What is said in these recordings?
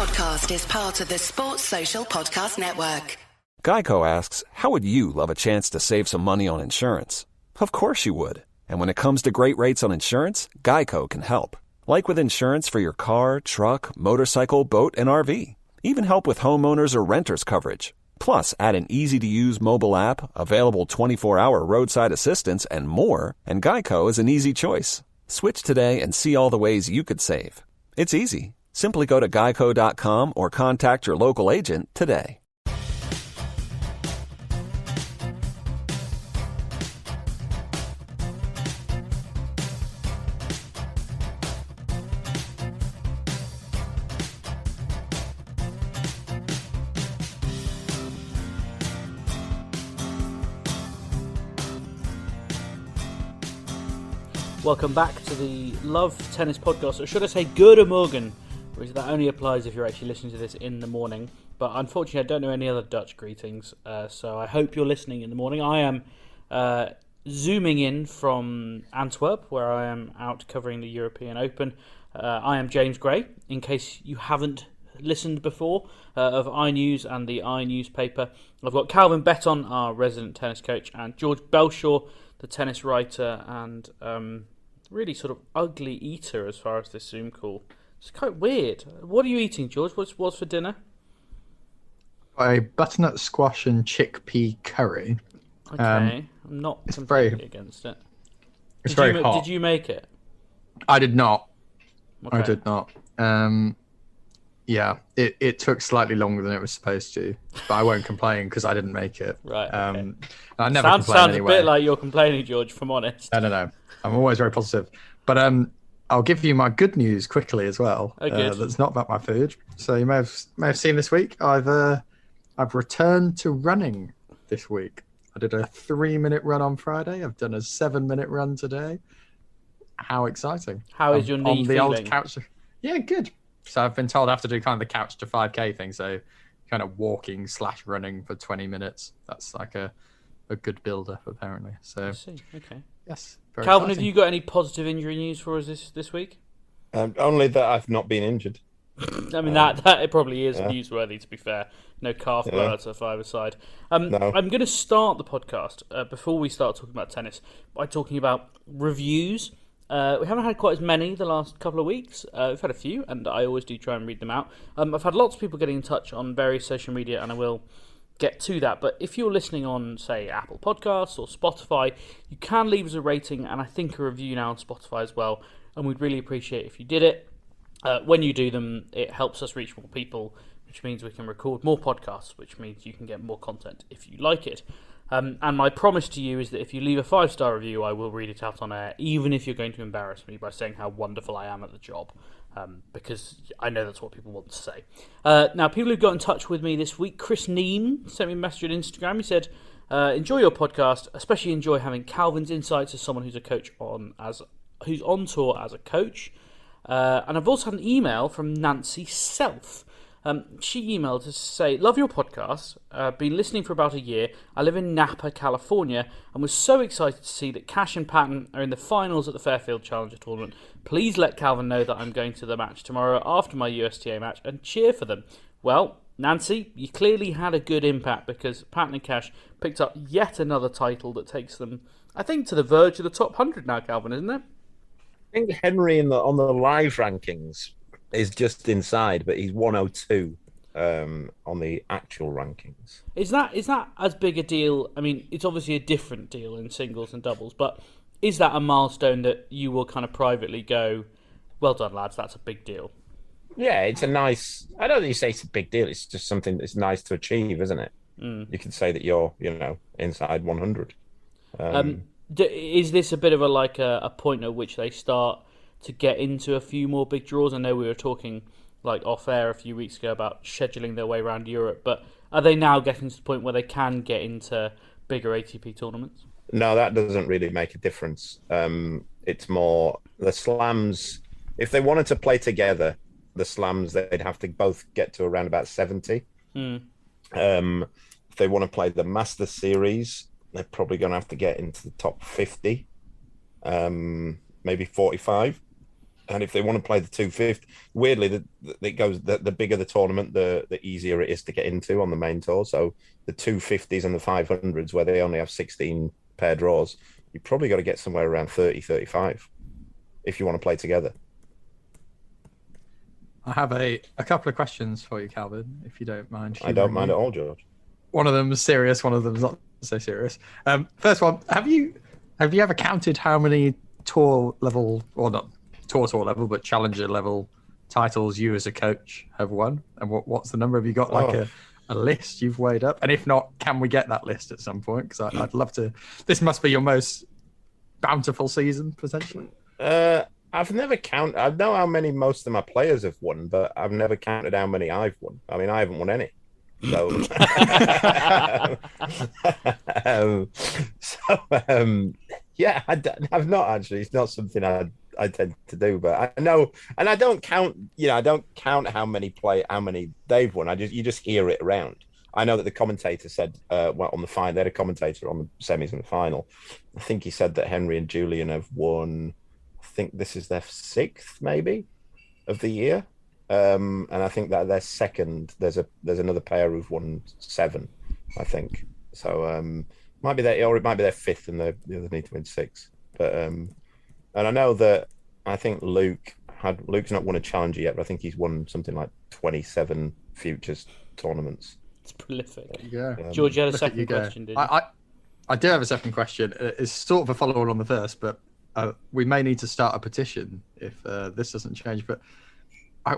podcast is part of the Sports Social Podcast Network. Geico asks, how would you love a chance to save some money on insurance? Of course you would. And when it comes to great rates on insurance, Geico can help. Like with insurance for your car, truck, motorcycle, boat, and RV. Even help with homeowners or renters coverage. Plus, add an easy-to-use mobile app, available 24-hour roadside assistance, and more, and Geico is an easy choice. Switch today and see all the ways you could save. It's easy. Simply go to geico.com or contact your local agent today. Welcome back to the Love Tennis Podcast, or should I say Guten Morgen, which that only applies if you're actually listening to this in the morning. But unfortunately, I don't know any other Dutch greetings, so I hope you're listening in the morning. I am zooming in from Antwerp, where I am out covering the European Open. I am James Gray, in case you haven't listened before, of iNews and the iNewspaper. I've got Calvin Betton, our resident tennis coach, and George Bellshaw, the tennis writer and really sort of ugly eater as far as this Zoom call. It's quite weird. What are you eating, George? What's for dinner? A butternut squash and chickpea curry. Okay, I'm not completely against it. It's very hot. Did you make it? I did not. Okay. I did not. Yeah, it took slightly longer than it was supposed to, but I won't complain because I didn't make it. Right. Okay. I never sounds anyway. A bit like you're complaining, George, if I'm honest. No. I'm always very positive. But I'll give you my good news quickly as well. Oh, good. That's not about my food. So you may have seen this week. I've returned to running this week. I did a 3-minute run on Friday. I've done a 7-minute run today. How exciting! How is your knee on the feeling? Old couch? Yeah, good. So I've been told I have to do kind of the couch to 5K thing. So kind of walking / running for 20 minutes. That's like a good build-up, apparently. So I see. Okay. Yes. Calvin, exciting. have you got any positive injury news for us this week? Only that I've not been injured. I mean, that it probably is newsworthy, to be fair. No calf blowouts or five-a-side. No. I'm going to start the podcast, before we start talking about tennis, by talking about reviews. We haven't had quite as many the last couple of weeks. We've had a few, and I always do try and read them out. I've had lots of people getting in touch on various social media, and I will get to that. But if you're listening on, say, Apple Podcasts or Spotify, you can leave us a rating and I think a review now on Spotify as well. And we'd really appreciate if you did it. When you do them, it helps us reach more people, which means we can record more podcasts, which means you can get more content if you like it. And my promise to you is that if you leave a 5-star review, I will read it out on air, even if you're going to embarrass me by saying how wonderful I am at the job, because I know that's what people want to say. Now, people who got in touch with me this week, Chris Neem sent me a message on Instagram. He said, enjoy your podcast, especially enjoy having Calvin's insights as someone who's a coach who's on tour as a coach. And I've also had an email from Nancy Self. She emailed to say, love your podcast, been listening for about a year. I live in Napa, California, and was so excited to see that Cash and Patton are in the finals at the Fairfield Challenger Tournament. Please let Calvin know that I'm going to the match tomorrow after my USTA match and cheer for them. Well, Nancy, you clearly had a good impact because Patton and Cash picked up yet another title that takes them, I think, to the verge of the top 100 now, Calvin, isn't it? I think Henry on the live rankings is just inside, but he's 102 on the actual rankings. Is that as big a deal? I mean, it's obviously a different deal in singles and doubles, but is that a milestone that you will kind of privately go, well done, lads, that's a big deal? Yeah, it's a nice... I don't think you say it's a big deal. It's just something that's nice to achieve, isn't it? You could say that you're, inside 100. Is this a bit of a point at which they start to get into a few more big draws? I know we were talking off air a few weeks ago about scheduling their way around Europe, but are they now getting to the point where they can get into bigger ATP tournaments? No, that doesn't really make a difference. It's more the slams. If they wanted to play together, the slams, they'd have to both get to around about 70. If they want to play the Master Series, they're probably going to have to get into the top 50, maybe 45. And if they want to play the 250, weirdly, the bigger the tournament, the easier it is to get into on the main tour. So the 250s and the 500s, where they only have 16 pair draws, you probably got to get somewhere around 30, 35 if you want to play together. I have a couple of questions for you, Calvin, if you don't mind. I don't mind at all, George. One of them is serious, one of them is not so serious. First one, have you ever counted how many tour level, or not tour level, but challenger level titles you as a coach have won? And what's the number? Have you got like a list you've weighed up? And if not, can we get that list at some point? Because I'd love to. This must be your most bountiful season, potentially. I've never counted. I know how many most of my players have won, but I've never counted how many I've won. I mean, I haven't won any. So, yeah, I've not actually. It's not something I tend to do, but I know, and I don't count. I don't count how many they've won. You just hear it around. I know that the commentator said, on the final, they had a commentator on the semis and the final. I think he said that Henry and Julian have won. I think this is their 6th, maybe, of the year. And I think that their second, there's another pair who've won 7, I think. So might be their, or it might be their 5th, and the other need to win 6. But and I know that I think Luke's not won a challenger yet, but I think he's won something like 27 futures tournaments. It's prolific. Yeah, George, you had a second question, didn't you? I do have a second question. It's sort of a follow-on on the first, but we may need to start a petition if this doesn't change. But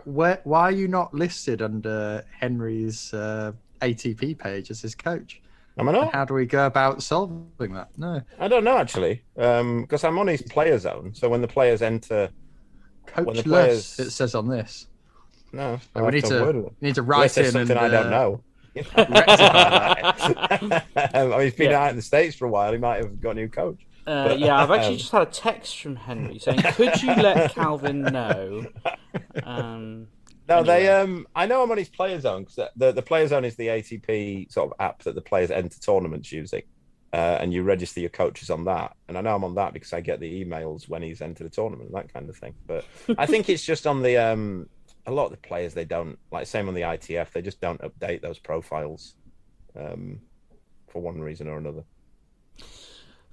why are you not listed under Henry's ATP page as his coach? Am I not? And how do we go about solving that? No, I don't know actually, because I'm on his player zone. So when the players enter, coachless, it says on this. No, we need to write in something I don't know. He's been out in the States for a while. He might have got a new coach. Yeah, I've actually just had a text from Henry saying, "Could you let Calvin know?" No, anyway. I know I'm on his player zone because the player zone is the ATP sort of app that the players enter tournaments using, and you register your coaches on that. And I know I'm on that because I get the emails when he's entered a tournament, that kind of thing. But I think it's just on the a lot of the players, they don't, like, same on the ITF, they just don't update those profiles for one reason or another.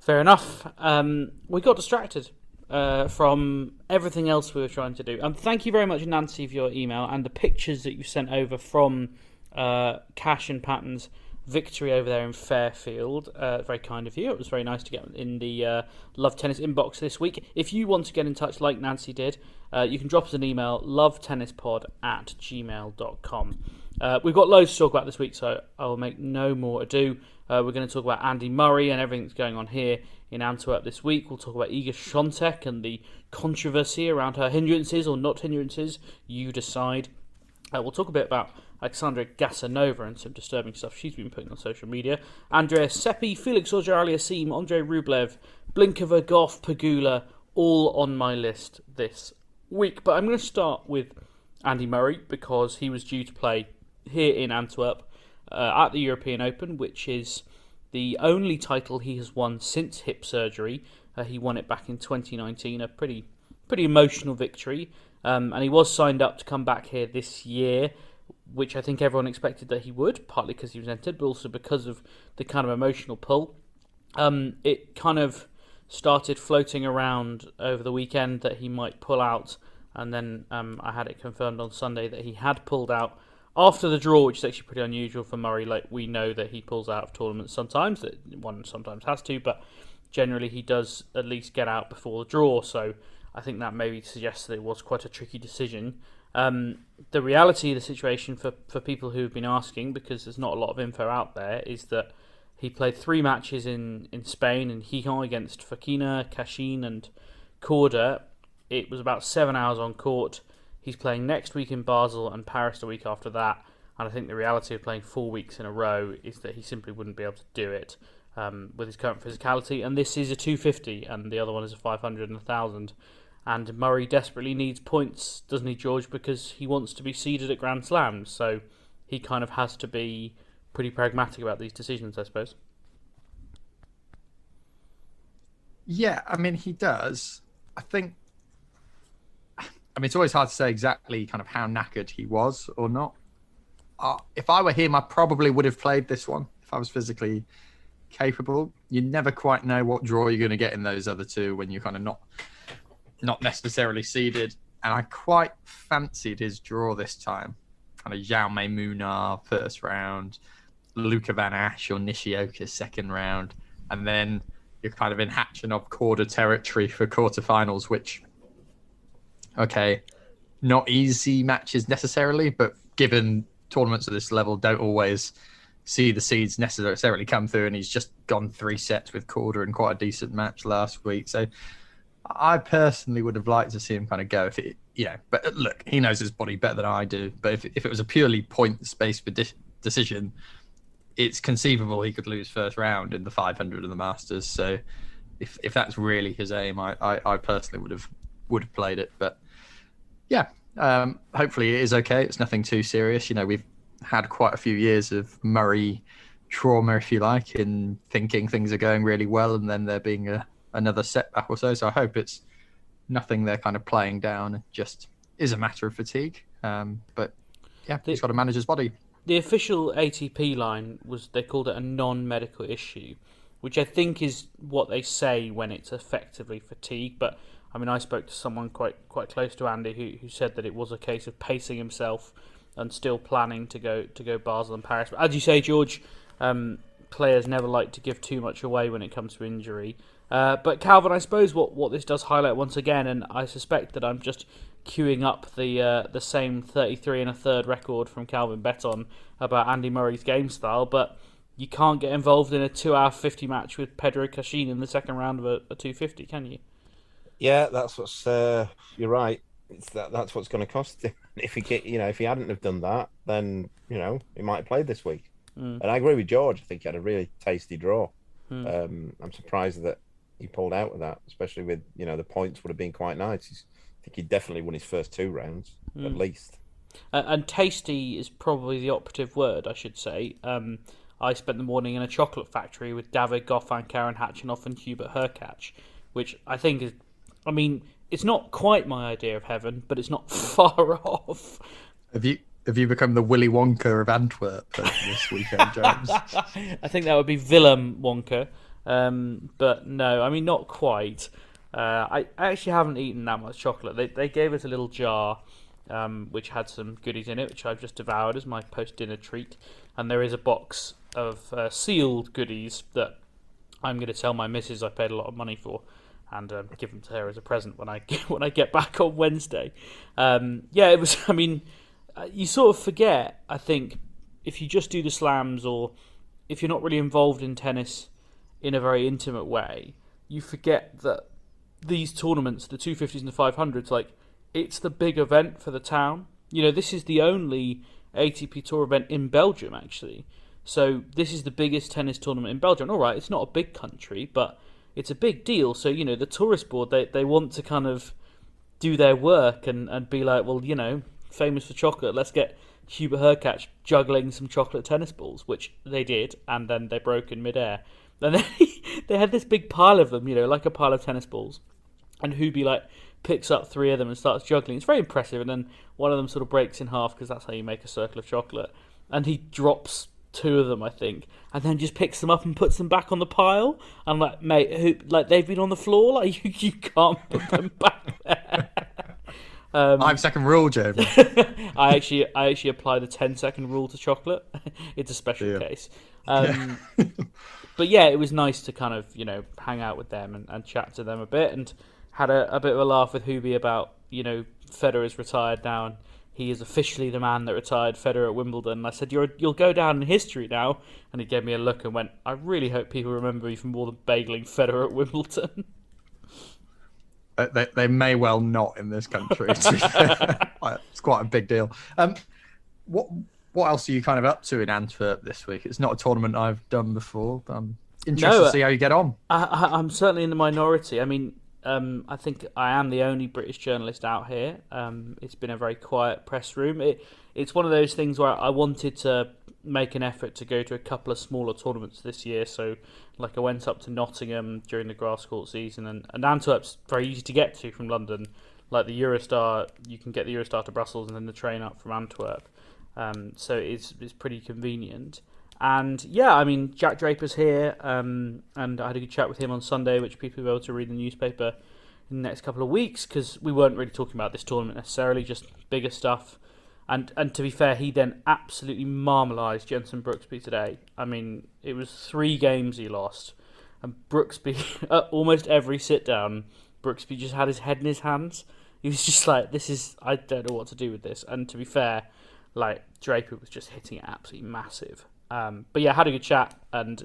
Fair enough. We got distracted from everything else we were trying to do. Thank you very much, Nancy, for your email and the pictures that you sent over from Cash and Patton's victory over there in Fairfield. Very kind of you. It was very nice to get in the Love Tennis inbox this week. If you want to get in touch like Nancy did, you can drop us an email, lovetennispod@gmail.com. We've got loads to talk about this week, so I will make no more ado. We're going to talk about Andy Murray and everything that's going on here in Antwerp this week. We'll talk about Iga Swiatek and the controversy around her hindrances or not hindrances. You decide. We'll talk a bit about Alexandra Gasanova and some disturbing stuff she's been putting on social media. Andrea Seppi, Felix Auger-Aliassime, Andrey Rublev, Blinkova, Gauff, Pegula, all on my list this week. But I'm going to start with Andy Murray because he was due to play here in Antwerp at the European Open, which is the only title he has won since hip surgery. He won it back in 2019, a pretty emotional victory. And he was signed up to come back here this year, which I think everyone expected that he would, partly because he was entered, but also because of the kind of emotional pull. It kind of started floating around over the weekend that he might pull out, and then I had it confirmed on Sunday that he had pulled out after the draw, which is actually pretty unusual for Murray. Like, we know that he pulls out of tournaments sometimes, that one sometimes has to, but generally he does at least get out before the draw, so I think that maybe suggests that it was quite a tricky decision. The reality of the situation for people who have been asking, because there's not a lot of info out there, is that he played 3 matches in Spain, in Gijón against Fokina, Kashin and Korda. It was about 7 hours on court. He's playing next week in Basel and Paris the week after that. And I think the reality of playing 4 weeks in a row is that he simply wouldn't be able to do it with his current physicality. And this is a 250 and the other one is a 500 and 1,000. And Murray desperately needs points, doesn't he, George? Because he wants to be seeded at Grand Slams. So he kind of has to be pretty pragmatic about these decisions, I suppose. Yeah, I mean, he does. I think I mean, it's always hard to say exactly kind of how knackered he was or not. If I were him, I probably would have played this one if I was physically capable. You never quite know what draw you're going to get in those other two when you're kind of not necessarily seeded. And I quite fancied his draw this time. Kind of Jaume Munar first round, Luca Van Asch or Nishioka second round, and then you're kind of in Khachanov Korda territory for quarterfinals, which, okay, not easy matches necessarily, but given tournaments at this level don't always see the seeds necessarily come through, and he's just gone 3 sets with Korda in quite a decent match last week. So I personally would have liked to see him kind of go. But look, he knows his body better than I do. But if it was a purely point-based decision, it's conceivable he could lose first round in the 500 of the Masters. So if that's really his aim, I personally would have played it. But yeah, hopefully it is okay. It's nothing too serious. We've had quite a few years of Murray trauma, if you like, in thinking things are going really well and then there being another setback or so. So I hope it's nothing they're kind of playing down. It just is a matter of fatigue. But yeah, he's got to manage his body. The official ATP line they called it a non-medical issue, which I think is what they say when it's effectively fatigue. But I mean, I spoke to someone quite close to Andy who said that it was a case of pacing himself and still planning to go Basel and Paris. But as you say, George, players never like to give too much away when it comes to injury. But Calvin, I suppose what this does highlight once again, and I suspect that I'm just queuing up the same 33 and a third record from Calvin Betton about Andy Murray's game style, but you can't get involved in a 2-hour 50 match with Pedro Cachin in the second round of a 250, can you? Yeah, that's what's. You're right. That's what's going to cost him. If he hadn't have done that, then he might have played this week. And I agree with George. I think he had a really tasty draw. I'm surprised that he pulled out with that, especially with the points would have been quite nice. I think he definitely won his first 2 rounds at least. And tasty is probably the operative word, I should say. I spent the morning in a chocolate factory with David Goffin, Karen Khachanov and Hubert Hurkacz, which I think is, I mean, it's not quite my idea of heaven, but it's not far off. Have you become the Willy Wonka of Antwerp this weekend, James? I think that would be Willem Wonka. But no, I mean, not quite. I actually haven't eaten that much chocolate. They gave us a little jar which had some goodies in it, which I've just devoured as my post-dinner treat. And there is a box of sealed goodies that I'm going to tell my missus I paid a lot of money for, and give them to her as a present when I get back on Wednesday. Yeah, it was. I mean, you sort of forget. I think if you just do the slams, or if you're not really involved in tennis in a very intimate way, you forget that these tournaments, the 250s and the 500s, like, it's the big event for the town. This is the only ATP Tour event in Belgium, actually. So this is the biggest tennis tournament in Belgium. All right, it's not a big country, but it's a big deal. So, the tourist board, they want to kind of do their work and be like, well, famous for chocolate, let's get Hubert Hurkacz juggling some chocolate tennis balls, which they did, and then they broke in midair. And then they had this big pile of them, like a pile of tennis balls. And Hubie picks up 3 of them and starts juggling. It's very impressive. And then one of them sort of breaks in half, because that's how you make a circle of chocolate. And he drops 2 of them, I think, and then just picks them up and puts them back on the pile. I'm like, mate, they've been on the floor? Like, you can't put them back there. 5-second rule, Jamie. I actually apply the 10-second rule to chocolate. It's a special case. But yeah, it was nice to kind of, hang out with them and chat to them a bit, and had a bit of a laugh with Hubie about, Federer's retired now, and he is officially the man that retired Federer at Wimbledon. And I said, you'll go down in history now. And he gave me a look and went, I really hope people remember you for more than bageling Federer at Wimbledon. They may well not in this country. It's quite a big deal. What else are you kind of up to in Antwerp this week? It's not a tournament I've done before, but I'm interested to see how you get on. I'm certainly in the minority. I mean, I think I am the only British journalist out here. It's been a very quiet press room. It's one of those things where I wanted to make an effort to go to a couple of smaller tournaments this year. So, I went up to Nottingham during the grass court season, and Antwerp's very easy to get to from London. like the Eurostar, you can get the Eurostar to Brussels and then the train up from Antwerp. So it's pretty convenient. And yeah, I mean, Jack Draper's here, and I had a good chat with him on Sunday, which people will be able to read in the newspaper in the next couple of weeks, because we weren't really talking about this tournament necessarily, just bigger stuff. And to be fair, he then absolutely marmalised Jenson Brooksby today. I mean, it was 3 games he lost, and Brooksby, at almost every sit-down, Brooksby just had his head in his hands. He was just like, I don't know what to do with this. And to be fair, like, Draper was just hitting it absolutely massive. But yeah, had a good chat, and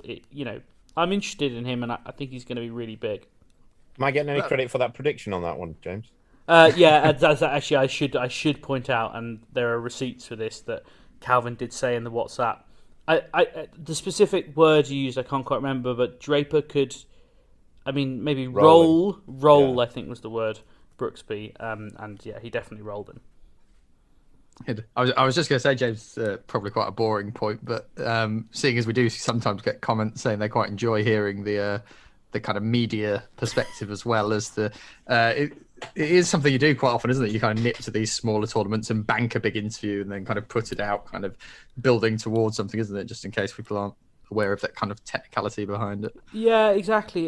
I'm interested in him, and I think he's going to be really big. Am I getting any credit for that prediction on that one, James? Yeah, that's actually I should point out, and there are receipts for this, that Calvin did say in the WhatsApp. The specific words you used I can't quite remember, but Draper could, maybe roll. Yeah. I think was the word, Brooksby, and yeah, he definitely rolled him. I was just going to say, James, probably quite a boring point, but seeing as we do sometimes get comments saying they quite enjoy hearing the kind of media perspective as well as it is something you do quite often, isn't it? You kind of nip to these smaller tournaments and bank a big interview and then kind of put it out, kind of building towards something, isn't it? Just in case people aren't aware of that kind of technicality behind it. Yeah, exactly.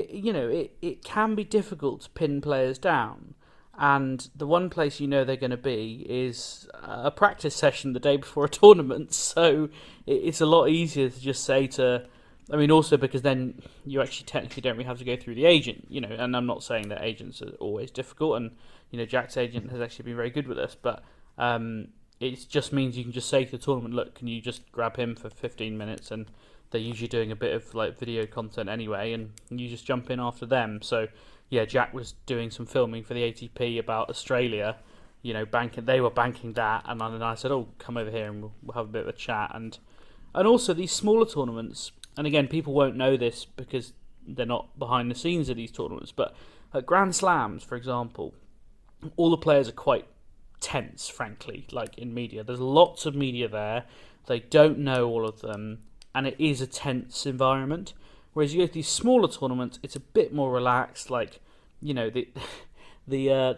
It can be difficult to pin players down. And the one place they're going to be is a practice session the day before a tournament. So it's a lot easier to just say also because then you actually technically don't really have to go through the agent, and I'm not saying that agents are always difficult, and, Jack's agent has actually been very good with us, but it just means you can just say to the tournament, look, can you just grab him for 15 minutes, and they're usually doing a bit of like video content anyway, and you just jump in after them. So yeah, Jack was doing some filming for the ATP about Australia, they were banking that, and then I said, oh, come over here and we'll have a bit of a chat. And also these smaller tournaments, and again, people won't know this because they're not behind the scenes of these tournaments, but at Grand Slams, for example, all the players are quite tense, frankly, like in media. There's lots of media there. They don't know all of them, and it is a tense environment. Whereas you go to these smaller tournaments, it's a bit more relaxed, like, the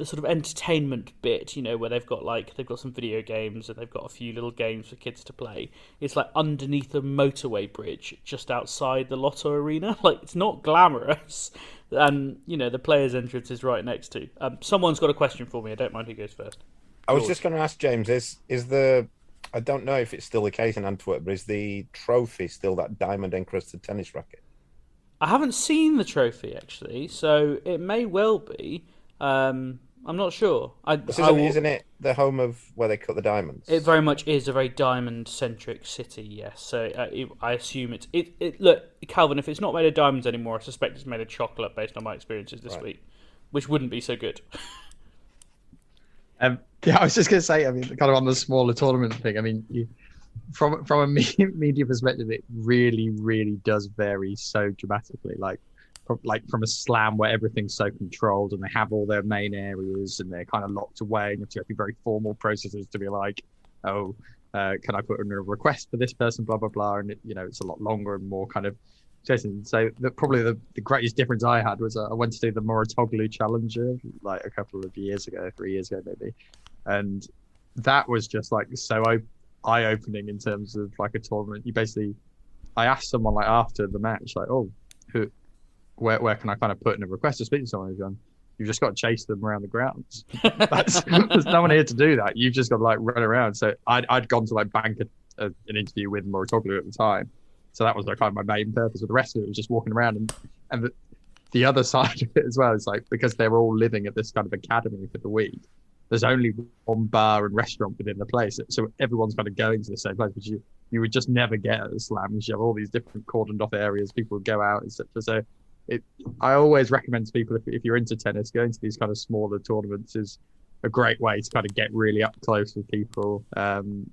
sort of entertainment bit, where they've got some video games and they've got a few little games for kids to play. It's like underneath a motorway bridge, just outside the Lotto Arena. Like, it's not glamorous, and the players' entrance is right next to. Someone's got a question for me. I don't mind who goes first. I was just going to ask James: I don't know if it's still the case in Antwerp, but is the trophy still that diamond encrusted tennis racket? I haven't seen the trophy, actually, so it may well be. I'm not sure. Isn't it the home of where they cut the diamonds? It very much is a very diamond-centric city, yes. So I assume it. Look, Calvin, if it's not made of diamonds anymore, I suspect it's made of chocolate based on my experiences this week, which wouldn't be so good. Yeah, I was just going to say, kind of on the smaller tournament thing, from a media perspective, it really, really does vary so dramatically. Like from a slam where everything's so controlled and they have all their main areas and they're kind of locked away, and you have to go through very formal processes to be like, can I put in a request for this person, blah blah blah, and it's a lot longer and more kind of. So probably the greatest difference I had was I went to do the Moratoglu Challenger like a couple of years ago, 3 years ago maybe, and that was just like so eye-opening in terms of like a tournament. I asked someone like after the match, like, where can I kind of put in a request to speak to someone? You've just got to chase them around the grounds. There's no one here to do that. You've just got to like run around. So I'd gone to like bank an interview with Moratoglu at the time. So that was like kind of my main purpose. But the rest of it was just walking around, and the other side of it as well is like, because they're all living at this kind of academy for the week, there's only one bar and restaurant within the place, so everyone's kind of going to the same place, which you would just never get at the slams. You have all these different cordoned off areas, people would go out, etc. So I always recommend to people, if you're into tennis, going to these kind of smaller tournaments is a great way to kind of get really up close with people and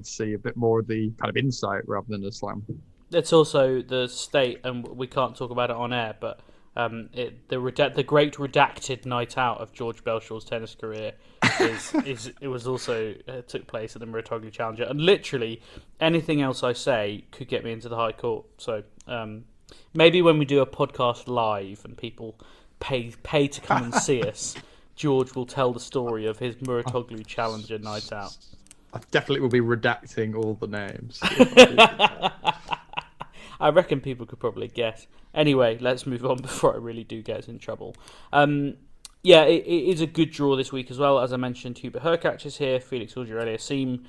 see a bit more of the kind of insight rather than a slam. It's also the state, and we can't talk about it on air, but the great redacted night out of George Bellshaw's tennis career took place at the Moratoglu Challenger, and literally anything else I say could get me into the High Court. So maybe when we do a podcast live and people pay to come and see us, George will tell the story of his Muratoglu Challenger night out. I definitely will be redacting all the names. I reckon people could probably guess. Anyway, let's move on before I really do get us in trouble. It is a good draw this week as well. As I mentioned, Hubert Hurkacz is here. Felix Auger-Aliassime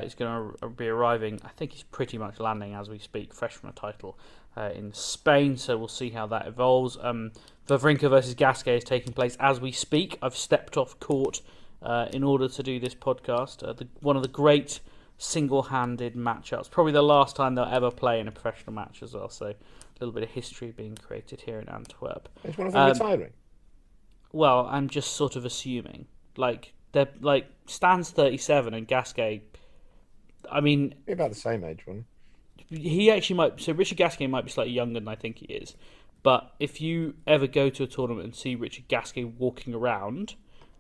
is going to be arriving. I think he's pretty much landing as we speak, fresh from a title in Spain. So we'll see how that evolves. Wawrinka versus Gasquet is taking place as we speak. I've stepped off court in order to do this podcast. One of the great single-handed matchups. Probably the last time they'll ever play in a professional match as well. So a little bit of history being created here in Antwerp. Is one of them retiring? Well, I'm just sort of assuming. Stan's 37 and Gasquet, I mean... Be about the same age, wouldn't he actually might... So Richard Gasquet might be slightly younger than I think he is. But if you ever go to a tournament and see Richard Gasquet walking around,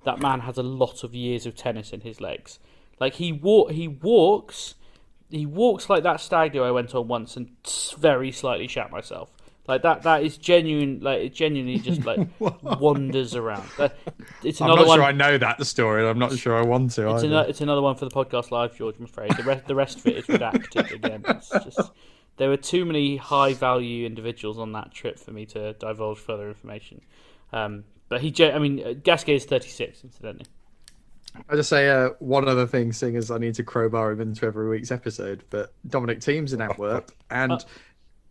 that man has a lot of years of tennis in his legs. Like, he walks like that stag do I went on once and very slightly shat myself. Like, that is genuine, like, it genuinely just, like, wanders around. It's another I'm not one, sure I know that story, and I'm not sure I want to it's another one for the podcast live, George, I'm afraid. The rest of it is redacted again. It's just... There were too many high-value individuals on that trip for me to divulge further information. But Gasquet is 36, incidentally. I'll just say one other thing, seeing as I need to crowbar him into every week's episode, but Dominic Thiem's in Antwerp, and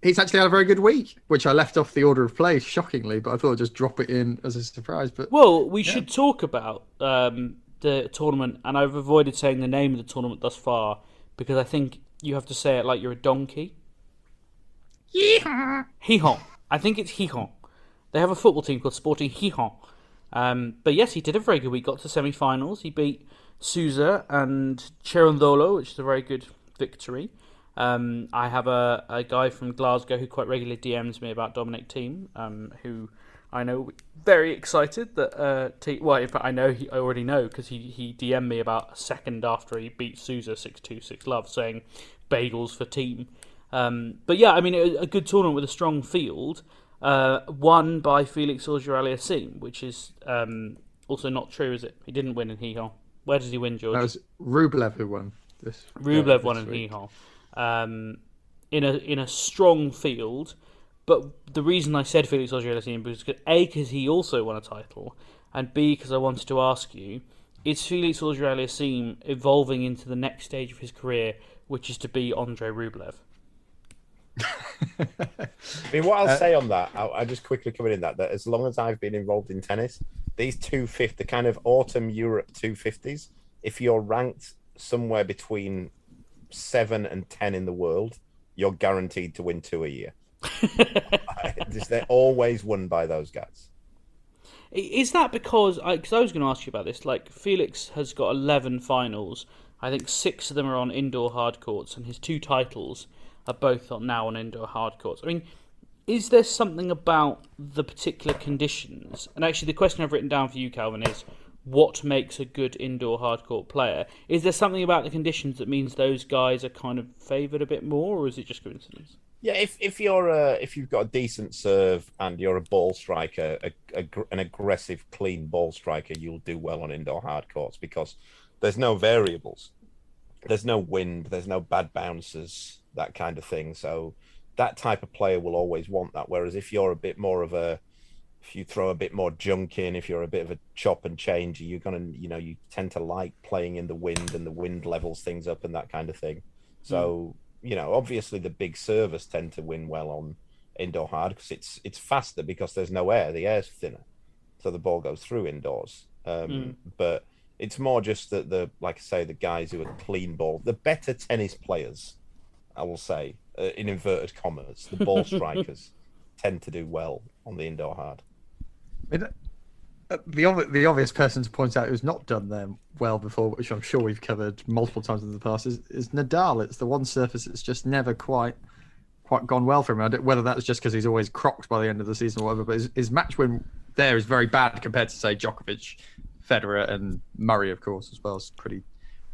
he's actually had a very good week, which I left off the order of play, shockingly, but I thought I'd just drop it in as a surprise. But we should talk about the tournament, and I've avoided saying the name of the tournament thus far, because I think you have to say it like you're a donkey. Hee-haw. I think it's Hee-haw. They have a football team called Sporting Hee-haw. But yes, he did a very good week. Got to semi-finals. He beat Sousa and Cherundolo, which is a very good victory. I have a guy from Glasgow who quite regularly DMs me about Dominic Thiem, who I know very excited that in fact I already know because he DM'd me about a second after he beat Sousa 6-2, 6-love, saying bagels for Thiem. But yeah, I mean, a good tournament with a strong field, won by Felix Auger-Aliassime, which is also not true, is it? He didn't win in Hee-haw. Where did he win, George? That was Rublev who won this. Rublev won in Hee-haw. In a strong field, but the reason I said Felix Auger-Aliassime was because A, because he also won a title, and B, because I wanted to ask you, is Felix Auger-Aliassime evolving into the next stage of his career, which is to be Andrey Rublev? I mean, what I'll say on that, I'll just quickly come in that as long as I've been involved in tennis, these 250, the kind of autumn Europe 250s, if you're ranked somewhere between 7 and 10 in the world, you're guaranteed to win 2 a year. They're always won by those guys. Is that because I was going to ask you about this, like Felix has got 11 finals, I think 6 of them are on indoor hard courts, and his 2 titles are both now on indoor hard courts. I mean, is there something about the particular conditions? And actually, the question I've written down for you, Calvin, is what makes a good indoor hard court player? Is there something about the conditions that means those guys are kind of favoured a bit more, or is it just coincidence? Yeah, if you've got a decent serve and you're a ball striker, an aggressive, clean ball striker, you'll do well on indoor hard courts because there's no variables. There's no wind, there's no bad bounces, that kind of thing. So that type of player will always want that. Whereas if you're a bit more of if you throw a bit more junk in, if you're a bit of a chop and change, you're going to, you tend to like playing in the wind, and the wind levels things up and that kind of thing. So, obviously the big servers tend to win well on indoor hard because it's faster because there's no air. The air's thinner. So the ball goes through indoors. But it's more just that the guys who are clean ball, the better tennis players, I will say, in inverted commas, the ball strikers tend to do well on the indoor hard. The obvious person to point out who's not done them well before, which I'm sure we've covered multiple times in the past, is Nadal. It's the one surface that's just never quite gone well for him. Whether that's just because he's always crocked by the end of the season or whatever, but his match win there is very bad compared to, say, Djokovic, Federer, and Murray, of course, as well. It's pretty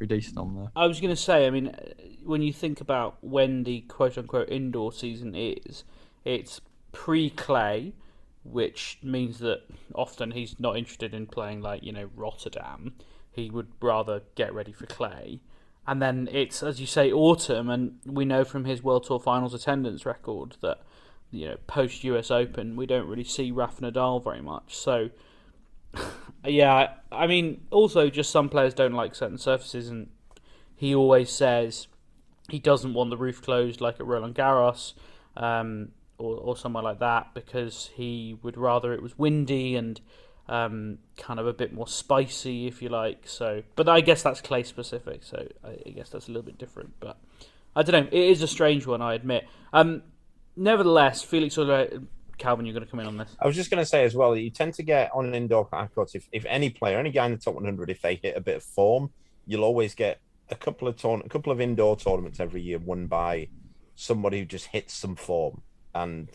decent on there. I was going to say, I mean, when you think about when the quote-unquote indoor season is, it's pre-clay, which means that often he's not interested in playing Rotterdam. He would rather get ready for clay. And then it's, as you say, autumn, and we know from his World Tour Finals attendance record that post US Open we don't really see Rafa Nadal very much. So yeah, I mean, also just some players don't like certain surfaces, and he always says he doesn't want the roof closed like at Roland Garros or somewhere like that, because he would rather it was windy and kind of a bit more spicy, if you like. So, but I guess that's clay specific, so I guess that's a little bit different. But I don't know, it is a strange one, I admit. Nevertheless, Felix or Calvin, you're going to come in on this. I was just going to say as well, you tend to get on an indoor courts, if any player, any guy in the top 100, if they hit a bit of form, you'll always get a couple of indoor tournaments every year won by somebody who just hits some form, and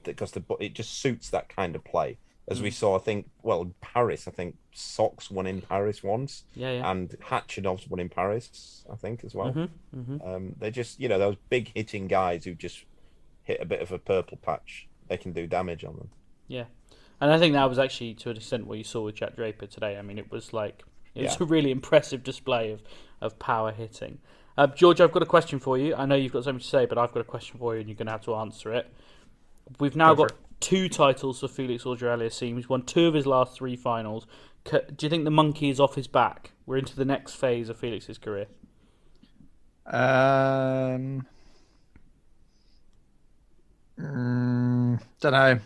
because it just suits that kind of play. As we saw, Paris, Sox won in Paris once, and Khachanov won in Paris, I think, as well. They're just, those big hitting guys who just hit a bit of a purple patch. They can do damage on them. Yeah, and I think that was actually to an extent what you saw with Jack Draper today. I mean, it was a really impressive display of power hitting. George, I've got a question for you. I know you've got something to say, but I've got a question for you, and you're going to have to answer it. We've now got 2 titles for Felix Auger-Aliassime. He's won 2 of his last 3 finals. Do you think the monkey is off his back? We're into the next phase of Felix's career. Don't know.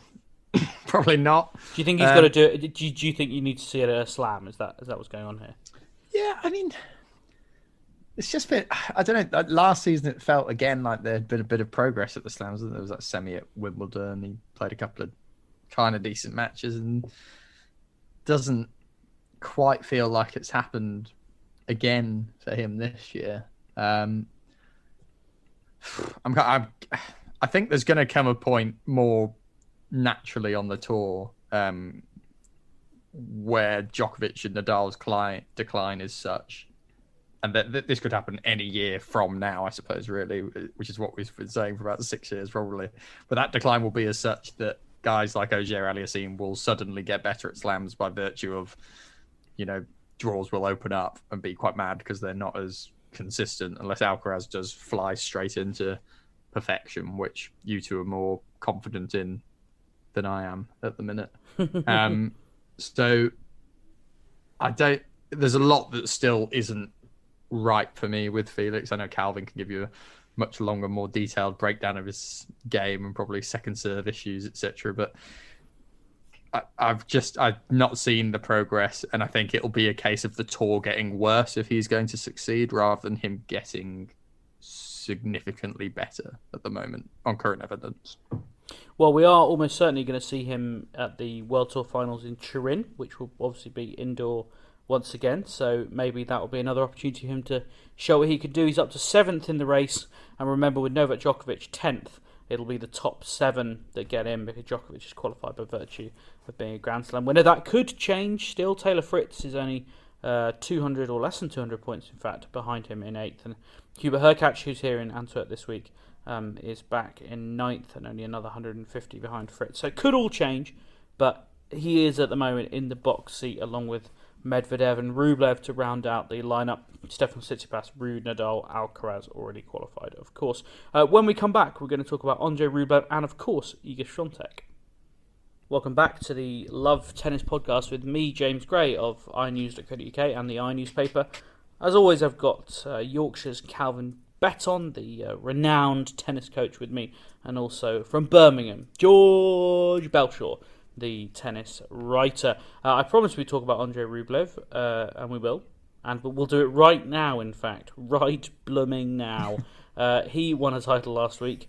Probably not. Do you think he's got to do it? Do you think you need to see it at a slam? Is that what's going on here? Yeah, I mean, it's just been, I don't know. Last season it felt again like there had been a bit of progress at the slams. There was that semi at Wimbledon. He played a couple of kind of decent matches, and doesn't quite feel like it's happened again for him this year. I think there's going to come a point more naturally on the tour where Djokovic and Nadal's decline is such, and that this could happen any year from now, I suppose, really, which is what we've been saying for about 6 years probably. But that decline will be as such that guys like Auger-Aliassime will suddenly get better at slams by virtue of, draws will open up and be quite mad because they're not as consistent, unless Alcaraz does fly straight into perfection, which you two are more confident in than I am at the minute. So there's a lot that still isn't right for me with Felix. I know Calvin can give you a much longer, more detailed breakdown of his game and probably second serve issues, etc. But I've not seen the progress, and I think it'll be a case of the tour getting worse if he's going to succeed, rather than him getting significantly better at the moment on current evidence. Well, we are almost certainly going to see him at the World Tour Finals in Turin, which will obviously be indoor once again. So maybe that will be another opportunity for him to show what he could do. He's up to 7th in the race. And remember, with Novak Djokovic 10th, it'll be the top 7 that get in, because Djokovic is qualified by virtue of being a Grand Slam winner. That could change still. Taylor Fritz is only 200 or less than 200 points, in fact, behind him in 8th. And Hubert Hurkacz, who's here in Antwerp this week, is back in 9th and only another 150 behind Fritz. So it could all change, but he is at the moment in the box seat along with Medvedev and Rublev to round out the lineup. Stefan Tsitsipas, Ruud, Nadal, Alcaraz already qualified, of course. When we come back, we're going to talk about Andrey Rublev and, of course, Iga Swiatek. Welcome back to the Love Tennis Podcast with me, James Gray of iNews.co.uk and the iNewspaper. As always, I've got Yorkshire's Calvin Betton, the renowned tennis coach, with me, and also from Birmingham, George Bellshaw, the tennis writer. I promised we'd talk about Andrey Rublev, and we will. And we'll do it right now, in fact. Right blooming now. He won a title last week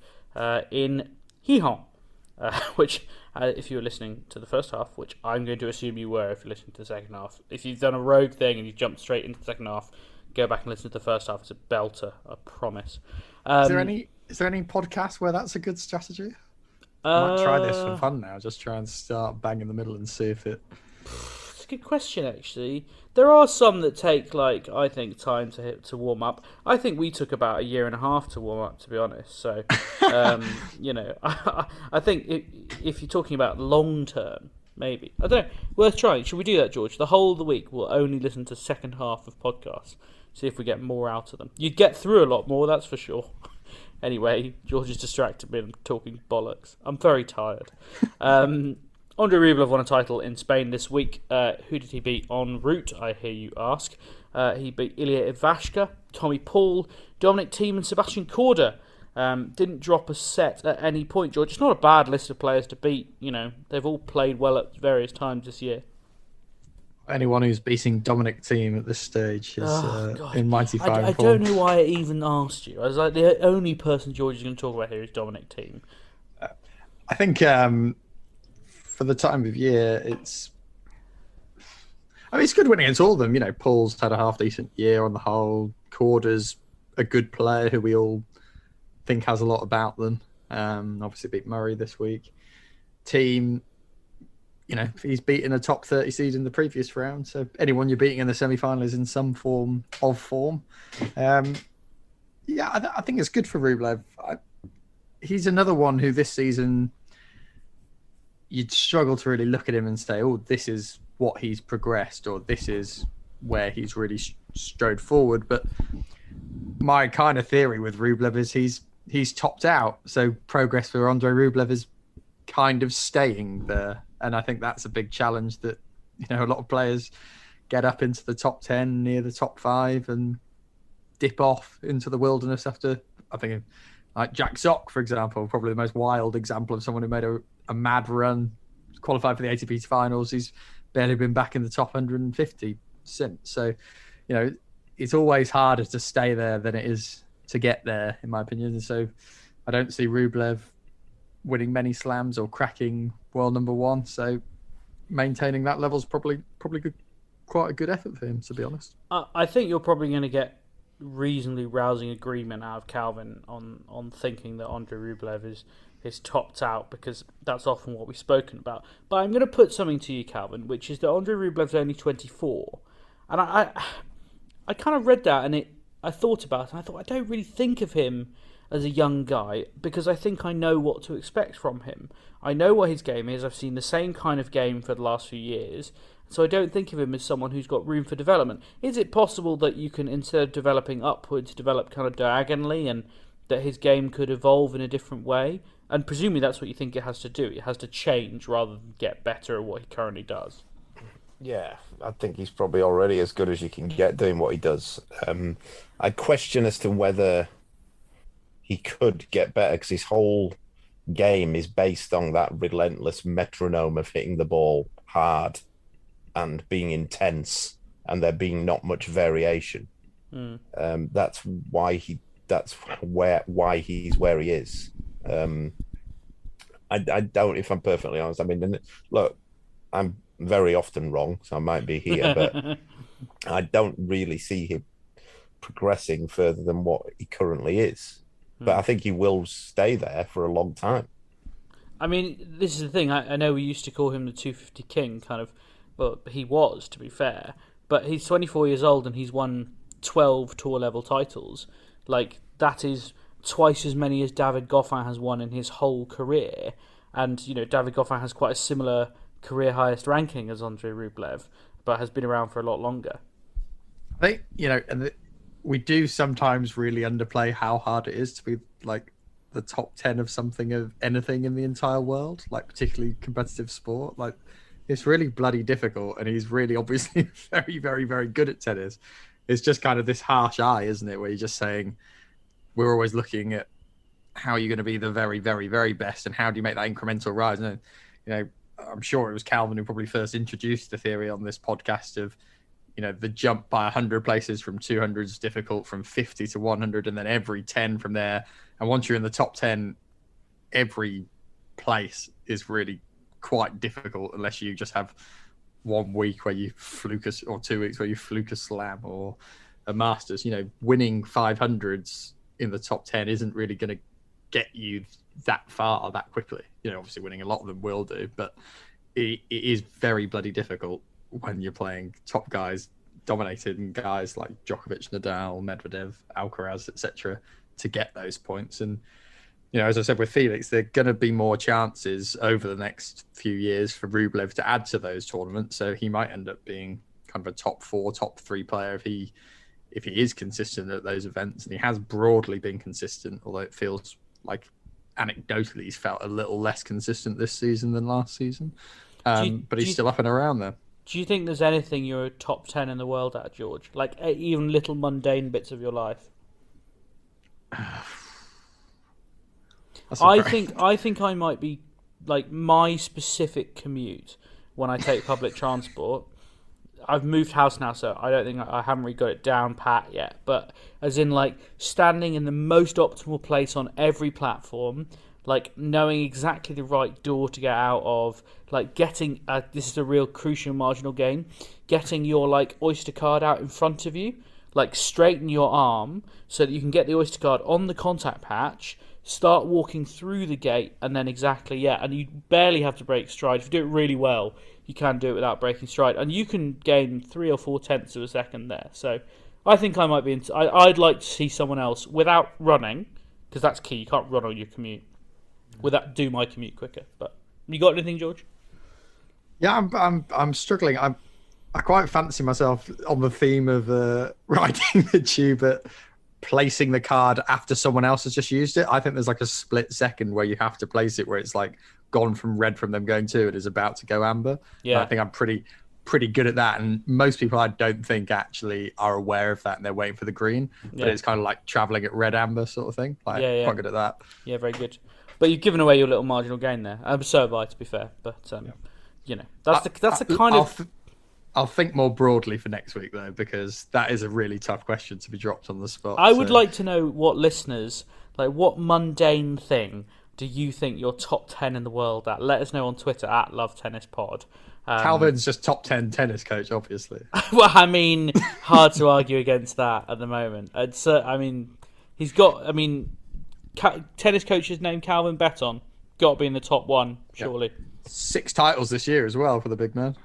in Gijón, which, if you were listening to the first half, which I'm going to assume you were if you're listening to the second half, if you've done a rogue thing and you jumped straight into the second half, go back and listen to the first half. It's a belter, I promise. Is there any podcast where that's a good strategy? I might try this for fun now. Just try and start bang in the middle and see if it a good question, actually. There are some that take, like, I think, time to warm up. I think we took about a year and a half to warm up, to be honest. So, you know, I think if you're talking about long term, maybe. I don't know. Worth trying. Should we do that, George? The whole of the week, we'll only listen to second half of podcasts. See if we get more out of them. You'd get through a lot more, that's for sure. Anyway, George is distracted me and talking bollocks. I'm very tired. Andrey Rublev won a title in Spain this week. Who did he beat en route, I hear you ask? He beat Ilya Ivashka, Tommy Paul, Dominic Thiem and Sebastian Korda. Didn't drop a set at any point, George. It's not a bad list of players to beat. You know, they've all played well at various times this year. Anyone who's beating Dominic Thiem at this stage is in mighty fine I form. don't know why I even asked you. I was like, the only person George is going to talk about here is Dominic Thiem. I think for the time of year, it's good winning against all of them. You know, Paul's had a half-decent year on the whole. Korda's a good player who we all think has a lot about them. Obviously beat Murray this week. Thiem, you know, he's beaten a top 30 seed in the previous round. So anyone you're beating in the semi-final is in some form of form. I think it's good for Rublev. He's another one who this season you'd struggle to really look at him and say, oh, this is what he's progressed, or this is where he's really strode forward. But my kind of theory with Rublev is he's topped out. So progress for Andrey Rublev is kind of staying there. And I think that's a big challenge that, you know, a lot of players get up into the top 10, near the top 5, and dip off into the wilderness after, I think, like Jack Sock, for example, probably the most wild example of someone who made a mad run, qualified for the ATP finals. He's barely been back in the top 150 since. So, you know, it's always harder to stay there than it is to get there, in my opinion. And so I don't see Rublev winning many slams or cracking world number 1. So maintaining that level is probably good, quite a good effort for him, to be honest. I think you're probably going to get reasonably rousing agreement out of Calvin on thinking that Andrey Rublev is topped out, because that's often what we've spoken about. But I'm going to put something to you, Calvin, which is that Andrey Rublev's only 24. And I kind of read that and I thought about it, and I thought, I don't really think of him as a young guy, because I think I know what to expect from him. I know what his game is. I've seen the same kind of game for the last few years. So I don't think of him as someone who's got room for development. Is it possible that you can, instead of developing upwards, develop kind of diagonally, and that his game could evolve in a different way? And presumably that's what you think it has to do. It has to change rather than get better at what he currently does. Yeah, I think he's probably already as good as you can get doing what he does. I question as to whether he could get better, because his whole game is based on that relentless metronome of hitting the ball hard and being intense, and there being not much variation. That's why he's where he is. I don't, if I'm perfectly honest. I mean, look, I'm very often wrong, so I might be here, but I don't really see him progressing further than what he currently is. But I think he will stay there for a long time. I mean, this is the thing. I know we used to call him the 250 king, kind of. Well, he was, to be fair. But he's 24 years old and he's won 12 tour-level titles. Like, that is twice as many as David Goffin has won in his whole career. And, you know, David Goffin has quite a similar career highest ranking as Andrey Rublev, but has been around for a lot longer. I think, you know, we do sometimes really underplay how hard it is to be like the top 10 of something, of anything in the entire world, like particularly competitive sport. Like, it's really bloody difficult, and he's really obviously very, very, very good at tennis. It's just kind of this harsh eye, isn't it, where you're just saying, we're always looking at how you're going to be the very, very, very best, and how do you make that incremental rise. And, you know, I'm sure it was Calvin who probably first introduced the theory on this podcast of, you know, the jump by 100 places from 200 is difficult, from 50 to 100, and then every 10 from there. And once you're in the top 10, every place is really quite difficult, unless you just have 1 week where you fluke or 2 weeks where you fluke a slam or a Masters. You know, winning 500s in the top 10 isn't really going to get you that far that quickly. You know, obviously winning a lot of them will do, but it is very bloody difficult. when you're playing top guys, dominating guys like Djokovic, Nadal, Medvedev, Alcaraz, etc., to get those points. And as I said with Felix, there are going to be more chances over the next few years for Rublev to add to those tournaments. So he might end up being kind of a top 4, top 3 player if he is consistent at those events. And he has broadly been consistent, although it feels like anecdotally he's felt a little less consistent this season than last season. But he's still up and around there. Do you think there's anything you're a top 10 in the world at, George? Like even little mundane bits of your life? I think I might be like my specific commute when I take public transport. I've moved house now, so I don't think I haven't really got it down pat yet. But as in like standing in the most optimal place on every platform, like knowing exactly the right door to get out of, like getting this is a real crucial marginal gain, getting your like Oyster card out in front of you, like straighten your arm so that you can get the Oyster card on the contact patch, start walking through the gate, and then and you barely have to break stride. If you do it really well, you can do it without breaking stride, and you can gain 3 or 4 tenths of a second there. So I think I might be I'd like to see someone else without running, because that's key. You can't run on your commute. Without do my commute quicker. But you got anything, George? Yeah, I'm struggling. I quite fancy myself on the theme of riding the tube at placing the card after someone else has just used it. I think there's like a split second where you have to place it where it's like gone from red from them going to it is about to go amber. Yeah, and I think I'm pretty good at that. And most people I don't think actually are aware of that, and they're waiting for the green. But it's kind of like traveling at red amber sort of thing. Quite good at that. Yeah, very good. But you've given away your little marginal gain there. So have I, to be fair. But that's the kind of. I'll think more broadly for next week though, because that is a really tough question to be dropped on the spot. I would like to know what listeners like. What mundane thing do you think you're top 10 in the world at? Let us know on Twitter at LoveTennisPod. Calvin's just top 10 tennis coach, obviously. Well, I mean, hard to argue against that at the moment. He's got. Tennis coach's name Calvin Betton. Got to be in the top 1, surely. Yep. 6 titles this year as well for the big man.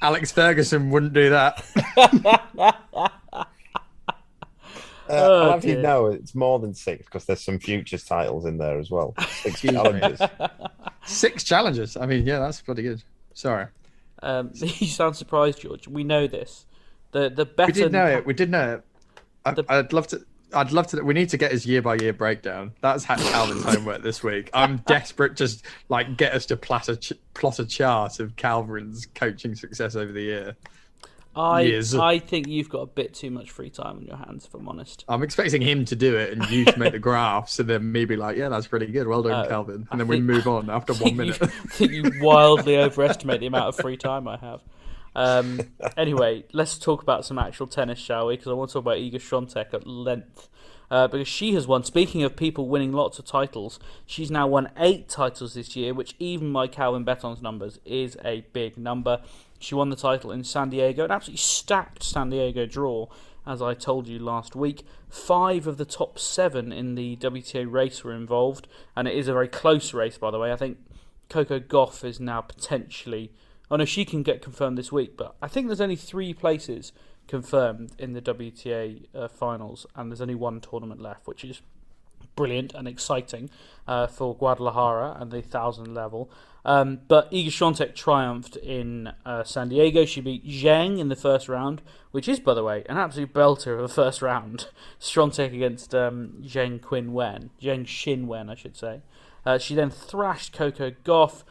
Alex Ferguson wouldn't do that. I'll have you know it's more than 6 because there's some futures titles in there as well. 6 challenges. 6 challenges. That's pretty good. Sorry. You sound surprised, George. We know this. The Betton... We did know it. I'd love to. We need to get his year-by-year breakdown. That's Calvin's homework this week. I'm desperate to get us to plot a chart of Calvin's coaching success over the year. I think you've got a bit too much free time on your hands, if I'm honest. I'm expecting him to do it and you to make the graphs and then me be like, yeah, that's pretty good. Well done, Calvin. And then we move on after 1 minute. I think you wildly overestimate the amount of free time I have. Anyway, let's talk about some actual tennis, shall we? Because I want to talk about Iga Swiatek at length. Because she has won, speaking of people winning lots of titles, she's now won 8 titles this year, which even by Calvin Betton's numbers is a big number. She won the title in San Diego, an absolutely stacked San Diego draw, as I told you last week. 5 of the top 7 in the WTA race were involved, and it is a very close race, by the way. I think Coco Gauff is now potentially... Oh no, she can get confirmed this week, but I think there's only 3 places confirmed in the WTA finals, and there's only 1 tournament left, which is brilliant and exciting for Guadalajara and the 1,000 level. But Iga Swiatek triumphed in San Diego. She beat Zheng in the first round, which is, by the way, an absolute belter of a first round. Swiatek against Zheng Xin Wen, I should say. She then thrashed Coco Gauff.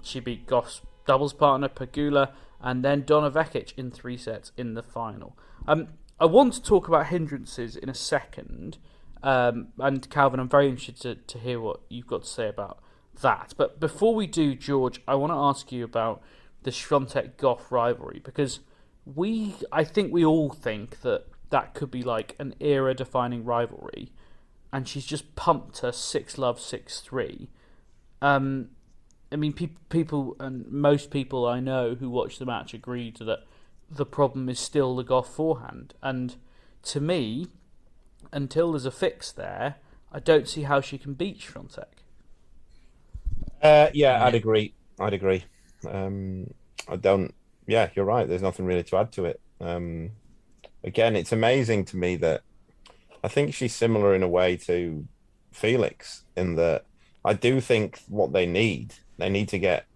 She beat Gauff's doubles partner Pegula, and then Donna Vekic in 3 sets in the final. I want to talk about hindrances in a second, and Calvin, I'm very interested to hear what you've got to say about that. But before we do, George, I want to ask you about the Swiatek-Gauff rivalry, because I think we all think that could be like an era-defining rivalry, and she's just pumped her 6-love, 6-3. People and most people I know who watch the match agreed that the problem is still the Gauff forehand. And to me, until there's a fix there, I don't see how she can beat Swiatek. I'd agree. I don't. Yeah, you're right. There's nothing really to add to it. Again, it's amazing to me that I think she's similar in a way to Felix in that I do think what they need to get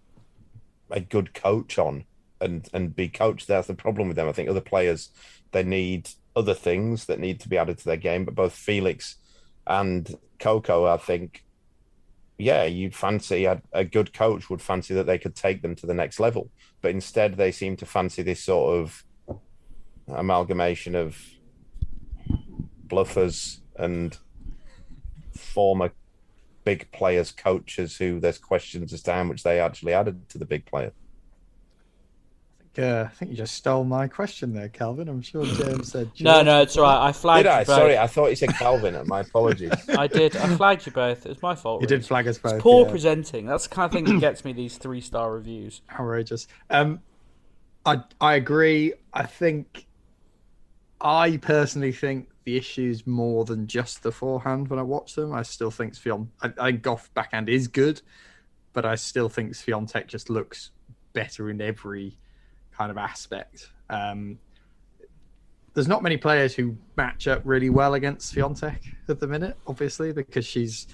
a good coach on and be coached. That's the problem with them. I think other players, they need other things that need to be added to their game. But both Felix and Coco, I think, yeah, you'd fancy a good coach would fancy that they could take them to the next level. But instead, they seem to fancy this sort of amalgamation of bluffers and former big players, coaches who there's questions as to how much they actually added to the big player. I think you just stole my question there, Calvin. I'm sure James said... No, it's all right. I flagged you both. Sorry, I thought you said Calvin. My apologies. I did. I flagged you both. It's my fault. You did flag us both. It's poor presenting. That's the kind of thing that gets me these 3-star reviews. Outrageous. I agree. I personally think the issue's more than just the forehand when I watch them. I still think I think Gauff backhand is good, but I still think Swiatek just looks better in every kind of aspect. There's not many players who match up really well against Swiatek at the minute, obviously, because she's